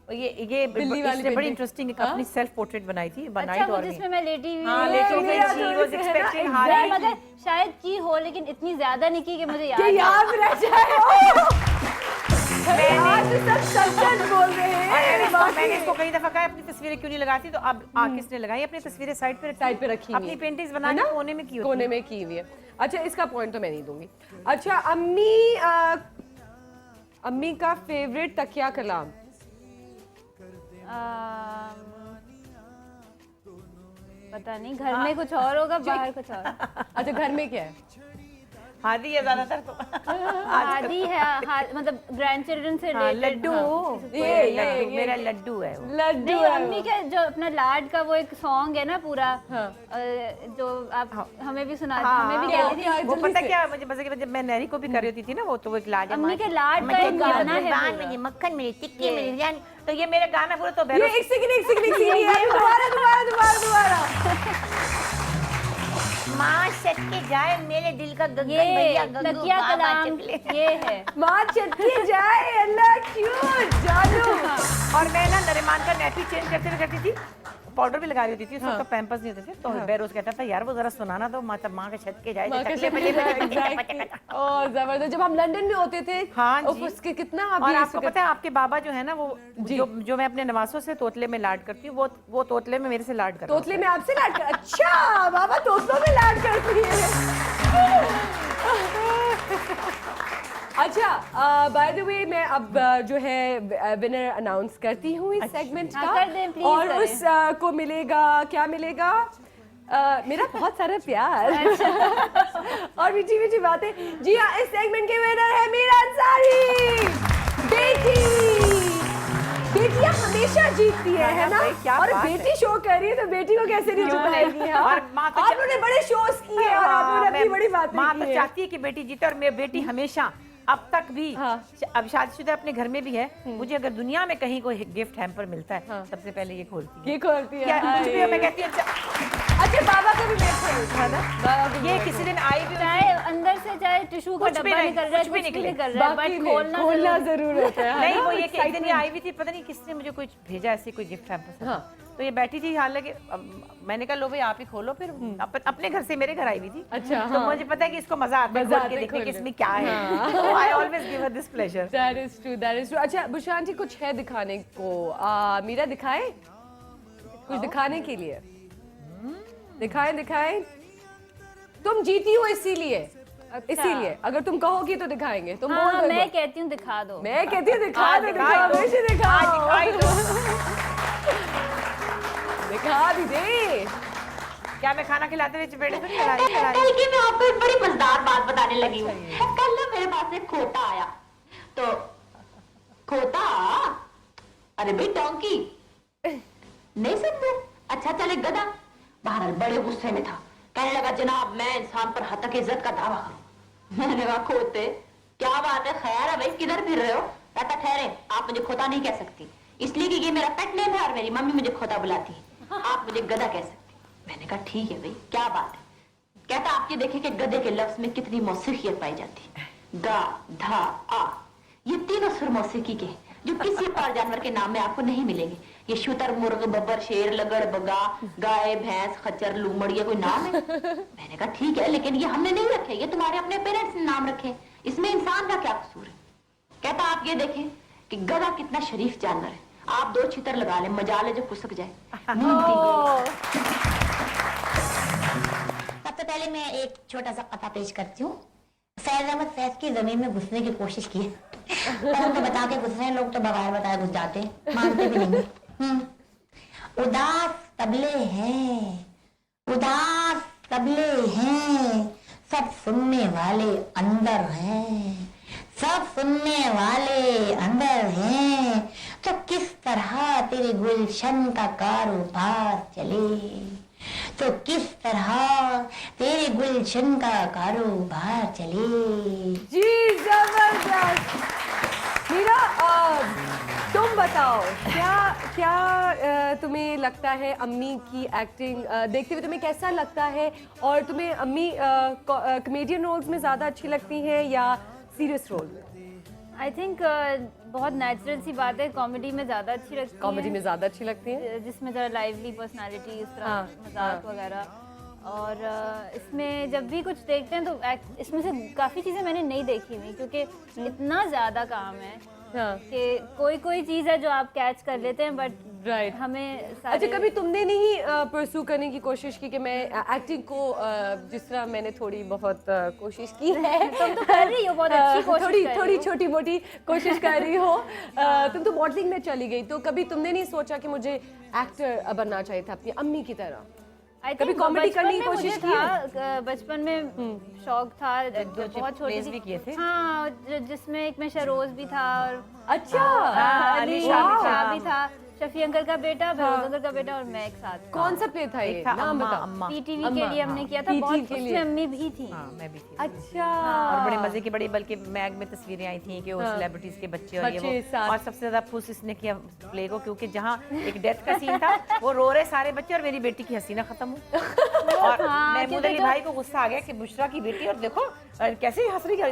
और ये बिल्ली वाली इसने बड़ी पेंटिंग। इंटरेस्टिंग अपनी सेल्फ पोर्ट्रेट बनाई थी, बनाई अच्छा, तो वो और जिसमें मैं लेटी हुई हाँ, हूँ। लेटी हुई मेरा थी, तो was इसे है ना, expecting exactly। हार मगर शायद की हो, लेकिन इतनी ज्यादा नहीं की कि मुझे याद कि याद रह जाए। आज सब सच बोल रहे हैं। मैंने इसको कई दफा कहा अपनी तस्वीरें क्यों नहीं लगाती, तो अब किसने लगाई? अपनी तस्वीरें साइड पे रखी हुई अपनी है। पेंटिंग्स बनाने कोने में की होती कोने में की हुई है। अच्छा, इसका पॉइंट तो मैं नहीं दूंगी। अच्छा, अम्मी का फेवरेट तकिया कलाम? पता नहीं, घर में कुछ और होगा, बाहर कुछ और। अच्छा, घर में क्या है? हादी है ज्यादातर तो। आदि है, मतलब ग्रैंड चिल्ड्रन से हाँ, रिलेटेड। लड्डू। ये मेरा लड्डू है वो। लड्डू नहीं, है अम्मी का जो अपना लाड का वो एक सॉन्ग है ना पूरा, हाँ। जो आप हमें भी सुना, हाँ, हमें भी क्या- कहती क्या- थी। वो जल्दी पता से। क्या, मुझे मजे की जब मैं नहरी को भी कर रही थी ना, वो तो वो एक लाड अम्मी के लाड का एक गाना है पूरा। मक्खन मेरी टिक्की मेरी जान, तो ये मेरा गाना पूरा तो ये एक सेकंड ये दोबारा। माँ सच के जाए मेरे दिल का गगन ये भैया गंगू तकिया बाबा कलाम चकले। ये है। माँ चटकी जाए, अल्लाह क्यूट जादू। और मैं ना नरिमान का नैपी चेंज करती थी, पाउडर भी लगा रही होती थी, उसको पैम्पर्स नहीं होते थे, तो बेरोज कहता था यार वो जरा सुनाना तो माँ के छत के जाए और जबरदस्त। जब हम लंदन में होते थे, हाँ जी। उसके कितना और आपको पता है आपके बाबा जो है ना, वो जो मैं अपने नवासों से तोतले में लाड करती हूँ, वो तोतले में मेरे से लाड करता है। तोतले में आपसे लाड कर? अच्छा, बाबा तोतलों में लाड करती है। अच्छा, बाय द वे मैं अब जो है विनर अनाउंस करती हूँ इस सेगमेंट का। कर दें, please और करें। उस को मिलेगा, क्या मिलेगा? मेरा बहुत सारा प्यार और मीठी मीठी बातें। जी हाँ, इस सेगमेंट के विनर है मीरा अंसारी। बेटियां हमेशा जीतती है ना? और बेटी शो कर रही है तो बेटी को कैसे नहीं जिताएगी? और माँ तो आपने बड़े शोज किए और आपने अपनी बड़ी बातें माँ की तो हैं। चाहती है कि बेटी जीते, और मेरी बेटी हमेशा अब तक भी, अब शादीशुदा अपने घर में भी है, मुझे अगर दुनिया में कहीं कोई गिफ्ट हैम्पर मिलता है सबसे पहले ये खोलती है। ये खोलती है। क्या कुछ भी हो, मैं कहती हूँ अच्छा, बाबा का भी मेरे है ना? बाबा को ये किसी दिन आई भी चाहे अंदर से चाहे टिश्यू का कुछ भी डब्बा नहीं, निकल रहा है, कुछ भी कुछ भी निकले। निकल रहा है, बाकी बट में खोलना जरूर होता है। नहीं, ना? वो ये कि एक दिन ये आई भी थी, पता नहीं किसने मुझे कुछ भेजा ऐसी कोई गिफ्ट हैम्पर। हाँ। तो ये बैठी थी, हालांकि मैंने कहा लो भाई आप ही खोलो, फिर अपने घर से मेरे घर आई हुई थी। अच्छा, तो हाँ। मुझे पता है कि इसको मजा आता है खोल के देखने कि इसमें क्या है। I always give her this pleasure. That is true, that is true. अच्छा बुशरा आंटी कुछ है दिखाने को? मीरा दिखाए कुछ दिखाने के लिए? दिखाएं दिखाएं। तुम जीती हो इसीलिए, इसीलिए अगर तुम कहोगी तो दिखाएंगे। तुम बोल हाँ, दो मैं कहती हूँ दिखा दो। मैं कहती हूँ दिखा दो, दिखा दो। दिखा दी दे। क्या मैं खाना खिलाते हुए चपेटे तो नहीं लगा रही? कल की मैं आपको एक बड़ी मजेदार बात बताने लगी हूँ। कल ना मेरे पास एक खोता आया, तो खोता, अरे भाई डोंकी नहीं समझे, अच्छा चले गधा। बहरहाल बड़े गुस्से में था, कहने लगा जनाब मैं इंसान पर हतक इज्जत का दावा करूं। मैंने कहा खोते क्या बात है, खैर है भाई किधर फिर रहे हो? कहता ठहरे, आप मुझे खोता नहीं कह सकती, इसलिए कि ये मेरा पेट नेम है और मेरी मम्मी मुझे खोता बुलाती है, आप मुझे गधा कह सकती। मैंने कहा ठीक है भाई क्या बात है। कहता आप ये देखें कि गधे के लफ्ज में कितनी मौसीकियत पाई जाती है। गा, धा, आ, ये तीनों सुर मौसीकी के हैं, जो किसी और जानवर के नाम में आपको नहीं मिलेंगे। ये शुतर, मुर्ग, बब्बर, शेर, लगड़, बगा, गाय, भैंस, खच्चर, लूमड़, ये कोई नाम है? मैंने कहा ठीक है, लेकिन ये हमने नहीं रखे, ये तुम्हारे अपने पेरेंट्स ने नाम रखे, इसमें इंसान का क्या कसूर है? कहता आप ये देखें कि गधा कितना शरीफ जानवर है, आप दो छितर लगा ले, मजा ले जो कुसक जाए। सबसे पहले मैं एक छोटा सा कथा पेश करती हूँ। फैज अहमद फैज की जमीन में घुसने की कोशिश की है, पर उनको बता के घुस रहे लोग तो बगैर बताए घुस जाते, मानते भी नहीं। उदास तबले हैं, उदास तबले हैं, सब सुनने वाले अंदर हैं, सब सुनने वाले अंदर हैं, तो किस तरह तेरे गुलशन का कारोबार चले, तो किस तरह तेरे गुलशन का कारोबार चले। जी जबरदस्त। मीरा तुम बताओ क्या क्या तुम्हें लगता है अम्मी की एक्टिंग देखते हुए तुम्हें कैसा लगता है, और तुम्हें अम्मी कॉमेडियन रोल्स में ज़्यादा अच्छी लगती हैं या सीरियस रोल में? आई थिंक बहुत नेचुरल सी बात है, कॉमेडी में ज़्यादा अच्छी लगती है। कॉमेडी में ज़्यादा अच्छी लगती है जिसमें ज़रा लाइवली पर्सनालिटी, इस तरह मजाक वगैरह। और इसमें जब भी कुछ देखते हैं तो इसमें से काफ़ी चीज़ें मैंने नहीं देखी हुई, क्योंकि इतना ज़्यादा काम है कि कोई चीज़ है जो आप कैच कर लेते हैं, बट राइट हमें अच्छा कभी तुमने नहीं परस्यू करने की कोशिश की कि मैं एक्टिंग को जिस तरह मैंने थोड़ी बहुत कोशिश की है तुम तो कर रही हो, बहुत अच्छी कोशिश थोड़ी कर रही थोड़ी हो। छोटी मोटी कोशिश कर रही हो। तुम तो मॉडलिंग में चली गई, तो कभी तुमने नहीं सोचा कि मुझे एक्टर बनना चाहिए था अपनी अम्मी की तरह? कभी कॉमेडी करने की कोशिश की है? बचपन में शौक था, बहुत छोटी भी किए थे। हाँ, जिसमें एक में शरोज भी था और अच्छा अली शाह भी था, शफी अंकल का बेटा, बेरोज अंकल का बेटा और मैं एक साथ। कौन सा प्ले था ये? नाम बताओ। पीटीवी के लिए हमने किया था, बहुत उसमें अम्मी भी थी। मैं भी थी। अच्छा और बड़े मजे की बड़ी, बल्कि मैग में तस्वीरें आई थी कि वो सेलिब्रिटीज के बच्चे और ये वो, और सबसे ज्यादा फुस इसने किया प्ले को, क्योंकि जहाँ एक डेथ का सीन था वो रो रहे सारे बच्चे और मेरी बेटी की हंसी ना खत्म हो, और महमूद अली भाई को गुस्सा आ गया कि बुशरा की बेटी, और देखो कैसे हंस रही है।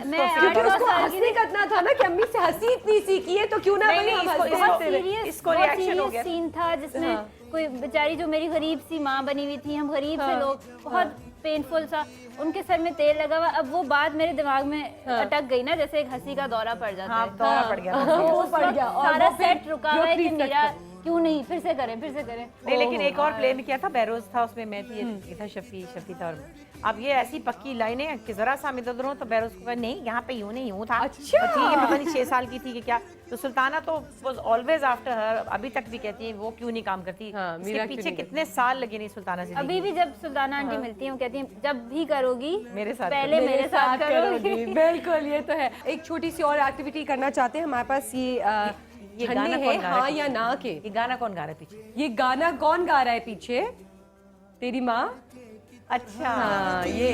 उसको हंसने करना था ना कि अम्मी से हंसी इतनी सीखी है तो क्यों ना इसको रिएक्शन हो गया। सीन था जिसमें कोई बेचारी जो मेरी गरीब सी माँ बनी हुई थी, हम गरीब से लोग, बहुत पेनफुल सा, उनके सर में तेल लगा हुआ। अब वो बात मेरे दिमाग में अटक गई ना, जैसे एक हंसी का दौरा पड़ जाता है। दौरा पड़ गया, वो पड़ गया और सारा सेट रुका हुआ है कि मेरा क्यों नहीं, फिर से करें। नहीं, लेकिन एक और प्ले में किया था, बेरोज था उसमें, मैं थी, ये था शफी था। और अब ये ऐसी पक्की लाइनें कि जरा सा इधर हो तो बेरोज को कहा नहीं यहाँ पे यूं नहीं यूं था। अच्छा ये पता नहीं 6 साल की थी कि क्या। तो सुल्ताना तो वाज ऑलवेज आफ्टर हर, अभी तक भी कहती है वो क्यों नहीं काम करती। इसके पीछे कितने साल लगे नहीं सुल्ताना से। अभी भी जब सुल्ताना आंटी मिलती हैं वो कहती हैं जब भी करोगी मेरे साथ पहले मेरे साथ करोगी। बिल्कुल, ये तो है। एक छोटी सी और एक्टिविटी करना चाहते हैं। हमारे पास ये गाना है हाँ या ना के। ये गाना कौन गा रहा है पीछे? ये गाना कौन गा रहा है पीछे? तेरी माँ। अच्छा हाँ, ये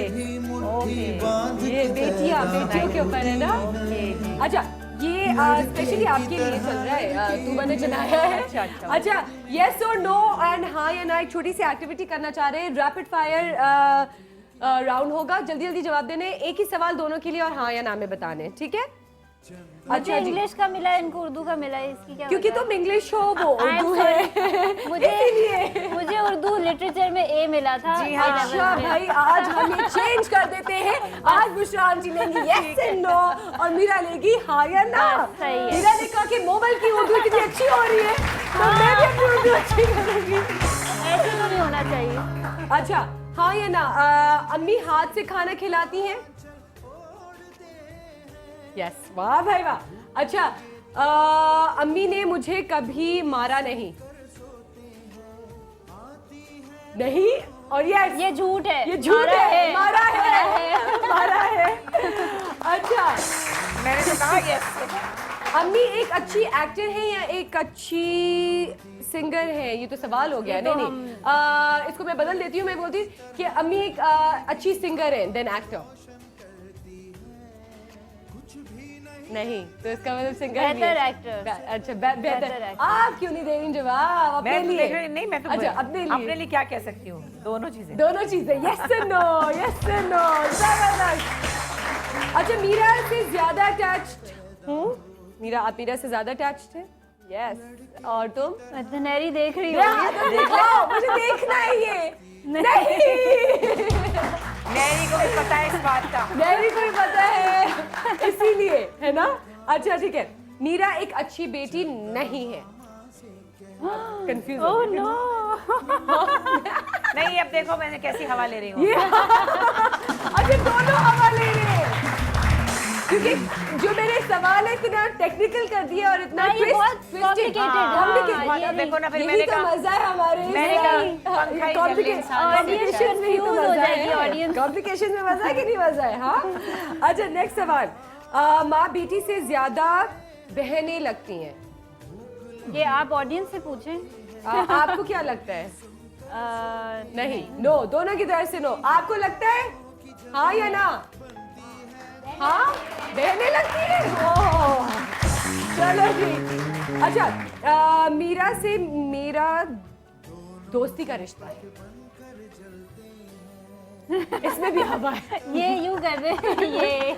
बेटियों के ऊपर है ना। अच्छा ये स्पेशली आपके लिए चल रहा है, तू मैंने चलाया है। अच्छा यस और नो एंड हाँ या ना एक छोटी सी एक्टिविटी करना चाह रहे हैं। रैपिड फायर राउंड होगा, जल्दी जल्दी जवाब देने, एक ही सवाल दोनों के लिए और हाँ या ना में बताने, ठीक है? मुझे अच्छा जी, इंग्लिश का मिला है, इनको उर्दू का मिला है, इसकी क्या क्योंकि वजह तुम इंग्लिश हो, वो I am उर्दू है। मुझे उर्दू लिटरेचर में ए मिला था। जी हाँ। A अच्छा level में। भाई, आज हम ये चेंज कर देते हैं। आज बुशरा आंटी लेंगी यस एंड नो और मीरा लेगी हाँ या ना। बस, सही है। मीरा ने कहा कि मोबाइल की उर्दू इतनी अच्छी हो रही है तो मैं भी अपनी उर्दू अच्छी करूंगी। ऐसे तो नहीं होना चाहिए। अच्छा, हाँ या ना, अम्मी हाथ से खाना खिलाती हैं? यस, वाह भाई वाह। अच्छा, अम्मी ने मुझे कभी मारा नहीं? नहीं और यस, ये झूठ है, ये झूठ है, मारा है, मारा है। अच्छा, मैंने तो कहा यस। अम्मी एक अच्छी एक्टर है या एक अच्छी सिंगर है? ये तो सवाल हो गया। ये तो नहीं नहीं, इसको मैं बदल देती हूँ, मैं बोलती हूँ कि अम्मी एक अच्छी सिंगर है देन एक्टर। नहीं, तो इसका मतलब सिंगर नहीं बेहतर है। एक्टर। अच्छा, बेहतर बेहतर। एक्टर। आप क्यों नहीं दे रही जवाब अपने मैं तो लिए? देख रही नहीं, मैं तो अच्छा, अपने लिए क्या कह सकती हूँ, दोनों चीजें। दोनों चीजें, yes and no, yes and no, जबरदस्त। अच्छा, मीरा से ज्यादा अटैच्ड हूँ? मीरा, आप मीरा से ज्यादा अटैच्ड हैं? यस। और तुम? मैं तो नैरी देख रही या, हूँ। तो देखो, मुझे देखना है ये। नहीं, मैरी को भी पता है इस बात का। नहीं कोई पता है, इसीलिए है ना। अच्छा ठीक है, मीरा एक अच्छी बेटी नहीं है। Confuse oh no. नहीं, अब देखो मैंने कैसी हवा ले रही हूँ। ये अच्छा, दोनों हवा ले रहे हैं क्योंकि जो मेरे सवाल है इतना टेक्निकल कर दिया और इतना हाँ, ये बहुत complicated है। हाँ, अब देखो ना, फिर यही मैंने तो कहा, मजा है हमारे मैंने कहा, पंखा ही जब ले इंसान Audience confused हो जाएगी, audience। कॉम्प्लिकेशन में मजा है कि नहीं मजा है? हाँ। अच्छा, नेक्स्ट सवाल, माँ बेटी से ज्यादा बहनें लगती हैं? ये आप ऑडियंस से पूछें। आपको क्या लगता है? नहीं, नो, दोनों की तरफ से नो। आपको लगता है हाँ या ना? हाँ, बहनें लगती है। ओह, चलो जी। अच्छा, मीरा से मेरा दोस्ती का रिश्ता है। इसमें भी हवा है। ये यूं कर रहे हैं, ये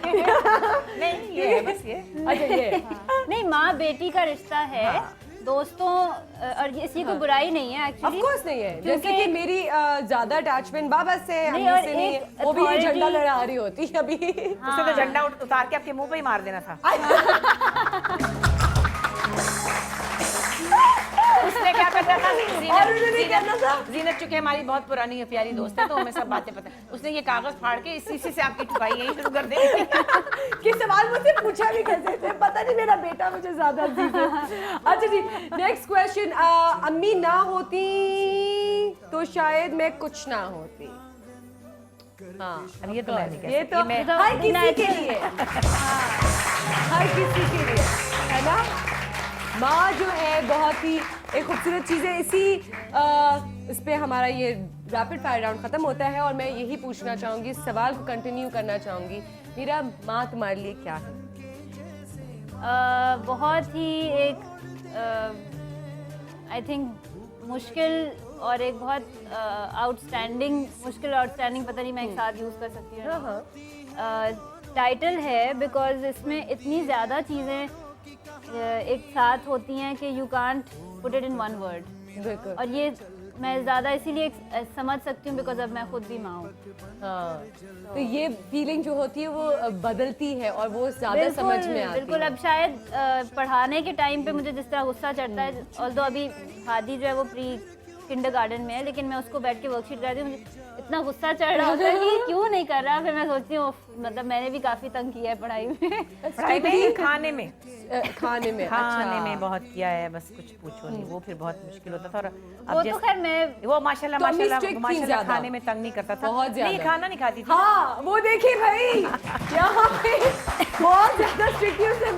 नहीं, ये है बस ये। अच्छा, ये नहीं, माँ बेटी का रिश्ता है। दोस्तों और इसकी कोई बुराई नहीं है ऑफ एक्चुअली। कोर्स नहीं है, जैसे क्योंकि- कि मेरी ज्यादा अटैचमेंट बाबा से है, नहीं, अम्मी और से नहीं है। एक वो भी ये authority- झंडा लहरा रही होती है अभी। उसे तो झंडा उतार के आपके मुंह पे ही मार देना था। उसने क्या करना था? और उन्होंने नहीं करना था। जीनत चुके हमारी बहुत पुरानी है, प्यारी दोस्त है, तो हमें सब बातें पता है। उसने ये कागज फाड़ के इसी से आपकी ठुकाई यही शुरू कर दी। कि सवाल मुझसे पूछा भी कैसे थे, पता नहीं मेरा बेटा मुझे ज्यादा अजीज है। अच्छा जी, नेक्स्ट क्वेश्चन, अम्मी ना होती तो शायद मैं कुछ ना होती। हाँ, अब ये तो मैं नहीं कह ये सकती, तो मैं- हर किसी के लिए, हर किसी के लिए है ना। माँ जो है बहुत ही एक खूबसूरत चीज़ है। इस पे हमारा ये रैपिड फायर राउंड ख़त्म होता है और मैं यही पूछना चाहूँगी, इस सवाल को कंटिन्यू करना चाहूँगी। मेरा माँ तुम्हारे लिए क्या है? बहुत ही एक आई थिंक मुश्किल और एक बहुत आउटस्टैंडिंग, मुश्किल आउटस्टैंडिंग पता नहीं मैं एक साथ यूज़ कर सकती हूँ। टाइटल है बिकॉज इसमें इतनी ज़्यादा चीज़ें एक साथ होती हैं कि you can't put it in one word. बिल्कुल। और ये मैं ज़्यादा इसीलिए समझ सकती हूँ बिकॉज अब मैं खुद भी माँ हूँ। हाँ, तो ये फीलिंग जो होती है वो बदलती है और वो ज़्यादा समझ में आती बिल्कुल। है। अब शायद पढ़ाने के टाइम पे मुझे जिस तरह गुस्सा चढ़ता है, ऑल्दो अभी हादी जो है वो प्री किंडरगार्टन में है, लेकिन मैं उसको बैठ के वर्कशीट कराती हूँ, मुझे इतना गुस्सा चढ़ रहा होता है कि क्यों नहीं कर रहा। फिर मैं सोचती हूँ मतलब मैंने भी काफ़ी तंग किया है पढ़ाई में। पढ़ाई में, खाने में, खाने में, खाने अच्छा। में बहुत किया है, बस कुछ पूछो नहीं। वो फिर बहुत मुश्किल होता था। और वो तो खैर मैं वो माशाल्लाह तो अम्मी माशाल्लाह strict थी माशाल्लाह ज़्यादा। खाने में तंग नहीं करता था। बहुत ज़्यादा। नहीं, खाना नहीं खाती थी। हाँ, वो देखिए भाई, यहाँ पे बहुत ज्यादा स्ट्रिक्ट थी। उसने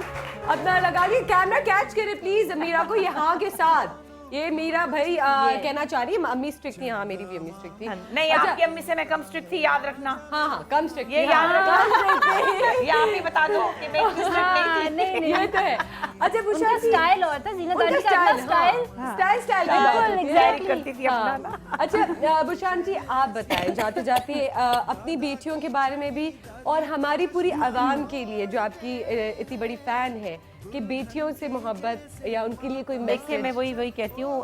अपना लगा के कैमरा कैच करे प्लीज मीरा को यहाँ के साथ। ये मीरा भाई कहना चाह रही है अम्मी स्ट्रिक्ट थी। हाँ मेरी भी अम्मी स्ट्रिक्ट थी। नहीं, आपकी अम्मी से मैं कम स्ट्रिक्ट थी, याद रखना। हाँ हाँ कम स्ट्रिक्ट ये याद रखना। ये आप ही बता दो कि मैं इतनी strict नहीं थी। ये तो है। अच्छा उनका बुशान स्टाइल और था, जीनत अली का अपना स्टाइल। स्टाइल Exactly करती थी अपना ना। अच्छा बुशान जी आप बताएं जाते जाते अपनी बेटियों के बारे में भी और हमारी पूरी आवाम के लिए जो आपकी इतनी बड़ी फैन है कि बेटियों से मोहब्बत या उनके लिए कोई देखिए, मैं मैसेज। वही कहती हूँ,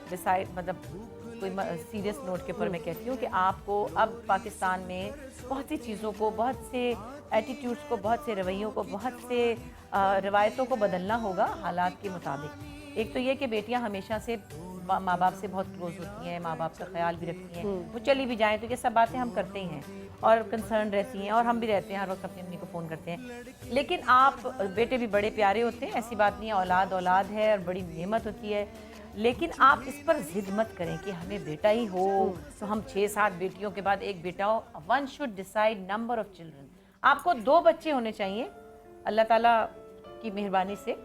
डिसाइड मतलब कोई सीरियस नोट के ऊपर मैं कहती हूँ कि आपको अब पाकिस्तान में बहुत सी चीज़ों को, बहुत से एटीट्यूड्स को, बहुत से रवैयों को, बहुत से रवायतों को बदलना होगा हालात के मुताबिक। एक तो ये कि बेटियाँ हमेशा से माँ बाप से बहुत क्लोज होती हैं, माँ बाप का ख्याल भी रखती हैं, वो चली भी जाएँ तो ये सब बातें हम करते ही हैं और कंसर्न रहती हैं, और हम भी रहते हैं, हर वक्त अपनी अम्मी को फ़ोन करते हैं। लेकिन आप बेटे भी बड़े प्यारे होते हैं, ऐसी बात नहीं है, औलाद औलाद है और बड़ी नेमत होती है। लेकिन आप इस पर जिद मत करें कि हमें बेटा ही हो तो हम 6-7 बेटियों के बाद एक बेटा हो। One should decide number of children. आपको 2 बच्चे होने चाहिए अल्लाह ताला की मेहरबानी से,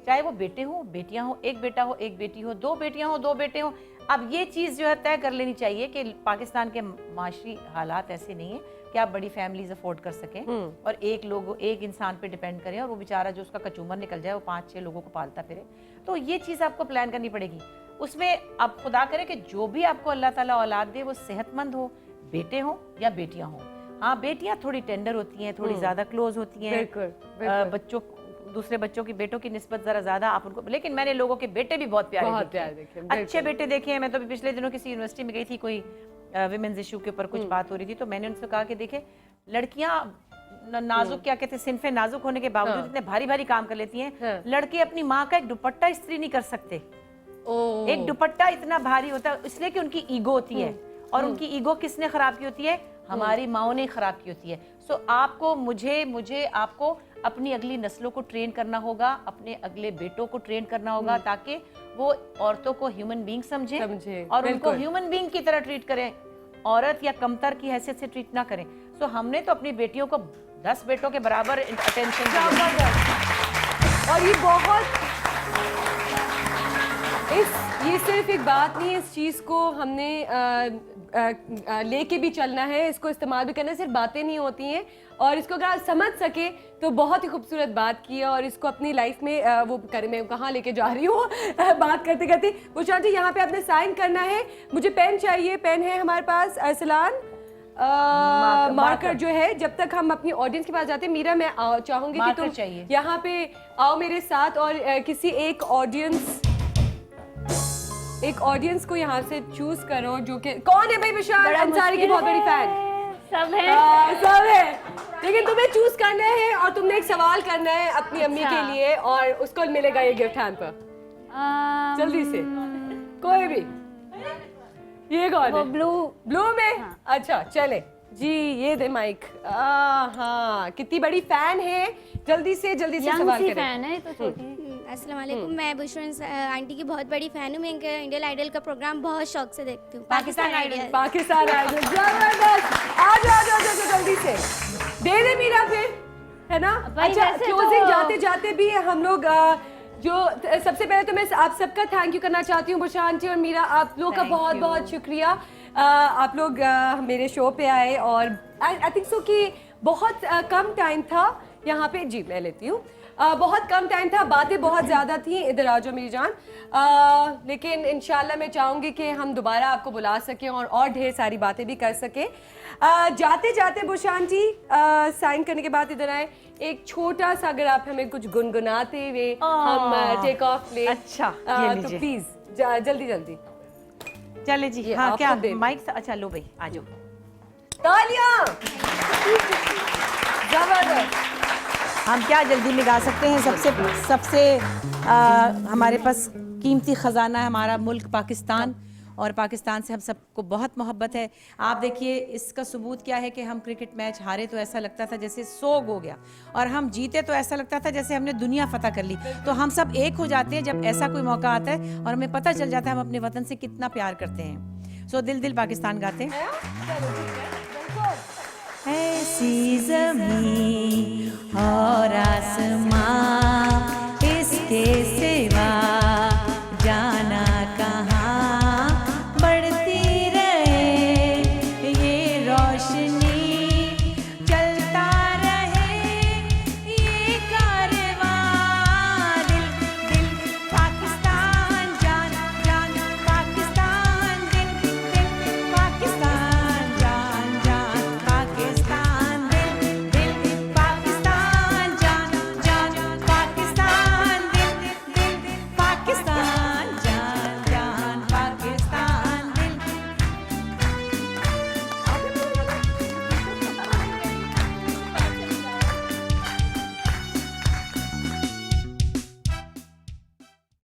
चाहे वो बेटे हो बेटियां हो, एक बेटा हो एक बेटी हो, 2 बेटियां हो 2 बेटे हो। अब ये चीज़ जो है तय कर लेनी चाहिए कि पाकिस्तान के माशी हालात ऐसे नहीं है कि आप बड़ी फैमिलीज अफोर्ड कर सकें और एक इंसान पे डिपेंड करें और वो बेचारा जो उसका कचूमर निकल जाए वो 5-6 लोगों को पालता फिरे। तो ये चीज़ आपको प्लान करनी पड़ेगी। उसमें अब खुदा करे कि जो भी आपको अल्लाह ताला औलाद दे वो सेहतमंद हो, बेटे हो या बेटियां हो। हाँ बेटियां थोड़ी टेंडर होती हैं, थोड़ी ज़्यादा क्लोज होती हैं बच्चों, दूसरे बच्चों की बेटों की निस्बत ज़रा ज़्यादा आप उनको, लेकिन मैंने लोगों के बेटे भी बहुत प्यारे देखे, अच्छे बेटे देखे हैं। मैं तो पिछले दिनों किसी यूनिवर्सिटी में गई थी, कोई विमेंस इशू के ऊपर कुछ बात हो रही थी, तो मैंने उनसे कहा कि देखे लड़कियां नाजुक क्या कहते हैं, सिनफे नाजुक होने के बावजूद इतने भारी भारी काम कर लेती हैं। लड़के अपनी माँ का एक दुपट्टा इस्त्री नहीं कर सकते। एक दुपट्टा इतना भारी होता है इसलिए कि उनकी ईगो होती है, और उनकी ईगो किसने खराब की होती है? हमारी माओ ने खराब की होती है। सो आपको मुझे आपको अपनी अगली नस्लों को ट्रेन करना होगा, अपने अगले बेटों को ट्रेन करना होगा, ताकि वो औरतों को ह्यूमन बीइंग समझे और उनको ह्यूमन बीइंग की तरह ट्रीट करें, औरत या कमतर की हैसियत से ट्रीट ना करें। सो हमने तो अपनी बेटियों को 10 बेटों के बराबर अटेंशन दिया। और ये बहुत ये सिर्फ एक बात नहीं है, इस चीज़ को हमने लेके भी चलना है, इसको इस्तेमाल भी करना है। सिर्फ बातें नहीं होती हैं, और इसको अगर आप समझ सके तो बहुत ही खूबसूरत बात की है, और इसको अपनी लाइफ में वो करें। मैं कहाँ लेके जा रही हूँ बात करते करते। बुशान जी यहाँ पे आपने साइन करना है, मुझे पेन चाहिए। पेन है हमारे पास अरसलान, मार्कर जो है। जब तक हम अपनी ऑडियंस के पास जाते हैं, मीरा मैं चाहूंगी कि तुम यहाँ पे आओ मेरे साथ, और किसी एक ऑडियंस को यहाँ से चूज करो। जो कि कौन है भाई? विशाल अंसारी की बहुत बड़ी फैन। सब है लेकिन तुम्हें चूज करना है और तुमने एक सवाल करना है अपनी अम्मी के लिए, और उसको मिलेगा ये गिफ्ट हैम्पर। जल्दी से कोई भी। ये कौन है? ब्लू में। हाँ। अच्छा चले जी, ये दे माइक। हाँ कितनी बड़ी फैन है, जल्दी से सवाल करें। फैन है तो छोटी। अस्सलाम वालेकुम, मैं बुशरा आंटी की बहुत बड़ी फ़ैन हूँ। मैं इनका इंडियन आइडल का प्रोग्राम बहुत शौक से देखती हूँ। पाकिस्तान आइडल जबरदस्त। आ जाओ जल्दी से दे दे मीरा फिर, है ना? अच्छा क्लोजिंग जाते जाते भी हम लोग जो सबसे पहले तो मैं आप सबका थैंक यू करना चाहती हूँ। बुशरा आंटी और मीरा, आप लोग का बहुत बहुत शुक्रिया। आप लोग मेरे शो पे आए, और आई थिंक सो कि बहुत कम टाइम था यहाँ पे। जी मैं लेती हूँ। बहुत कम टाइम था, बातें बहुत ज़्यादा थी। इधर आ जाओ मेरी जान। लेकिन इंशाल्लाह मैं चाहूँगी कि हम दोबारा आपको बुला सकें और ढेर सारी बातें भी कर सकें। जाते जाते बुशान जी साइन करने के बाद इधर आए, एक छोटा सा अगर आप हमें कुछ गुनगुनाते हुए हम टेक ऑफ ले। अच्छा तो प्लीज जल्दी चले जी। हाँ क्या माइक? अच्छा लो भाई आ जाओ। तालियां। जबरदस्त। हम क्या जल्दी में गा सकते हैं। सबसे हमारे पास कीमती ख़जाना है हमारा मुल्क पाकिस्तान, और पाकिस्तान से हम सबको बहुत मोहब्बत है। आप देखिए इसका सबूत क्या है कि हम क्रिकेट मैच हारे तो ऐसा लगता था जैसे सोग हो गया, और हम जीते तो ऐसा लगता था जैसे हमने दुनिया फतह कर ली। तो हम सब एक हो जाते हैं जब ऐसा कोई मौका आता है, और हमें पता चल जाता है हम अपने वतन से कितना प्यार करते हैं। सो दिल पाकिस्तान गाते हैं। ऐसी ज़मीं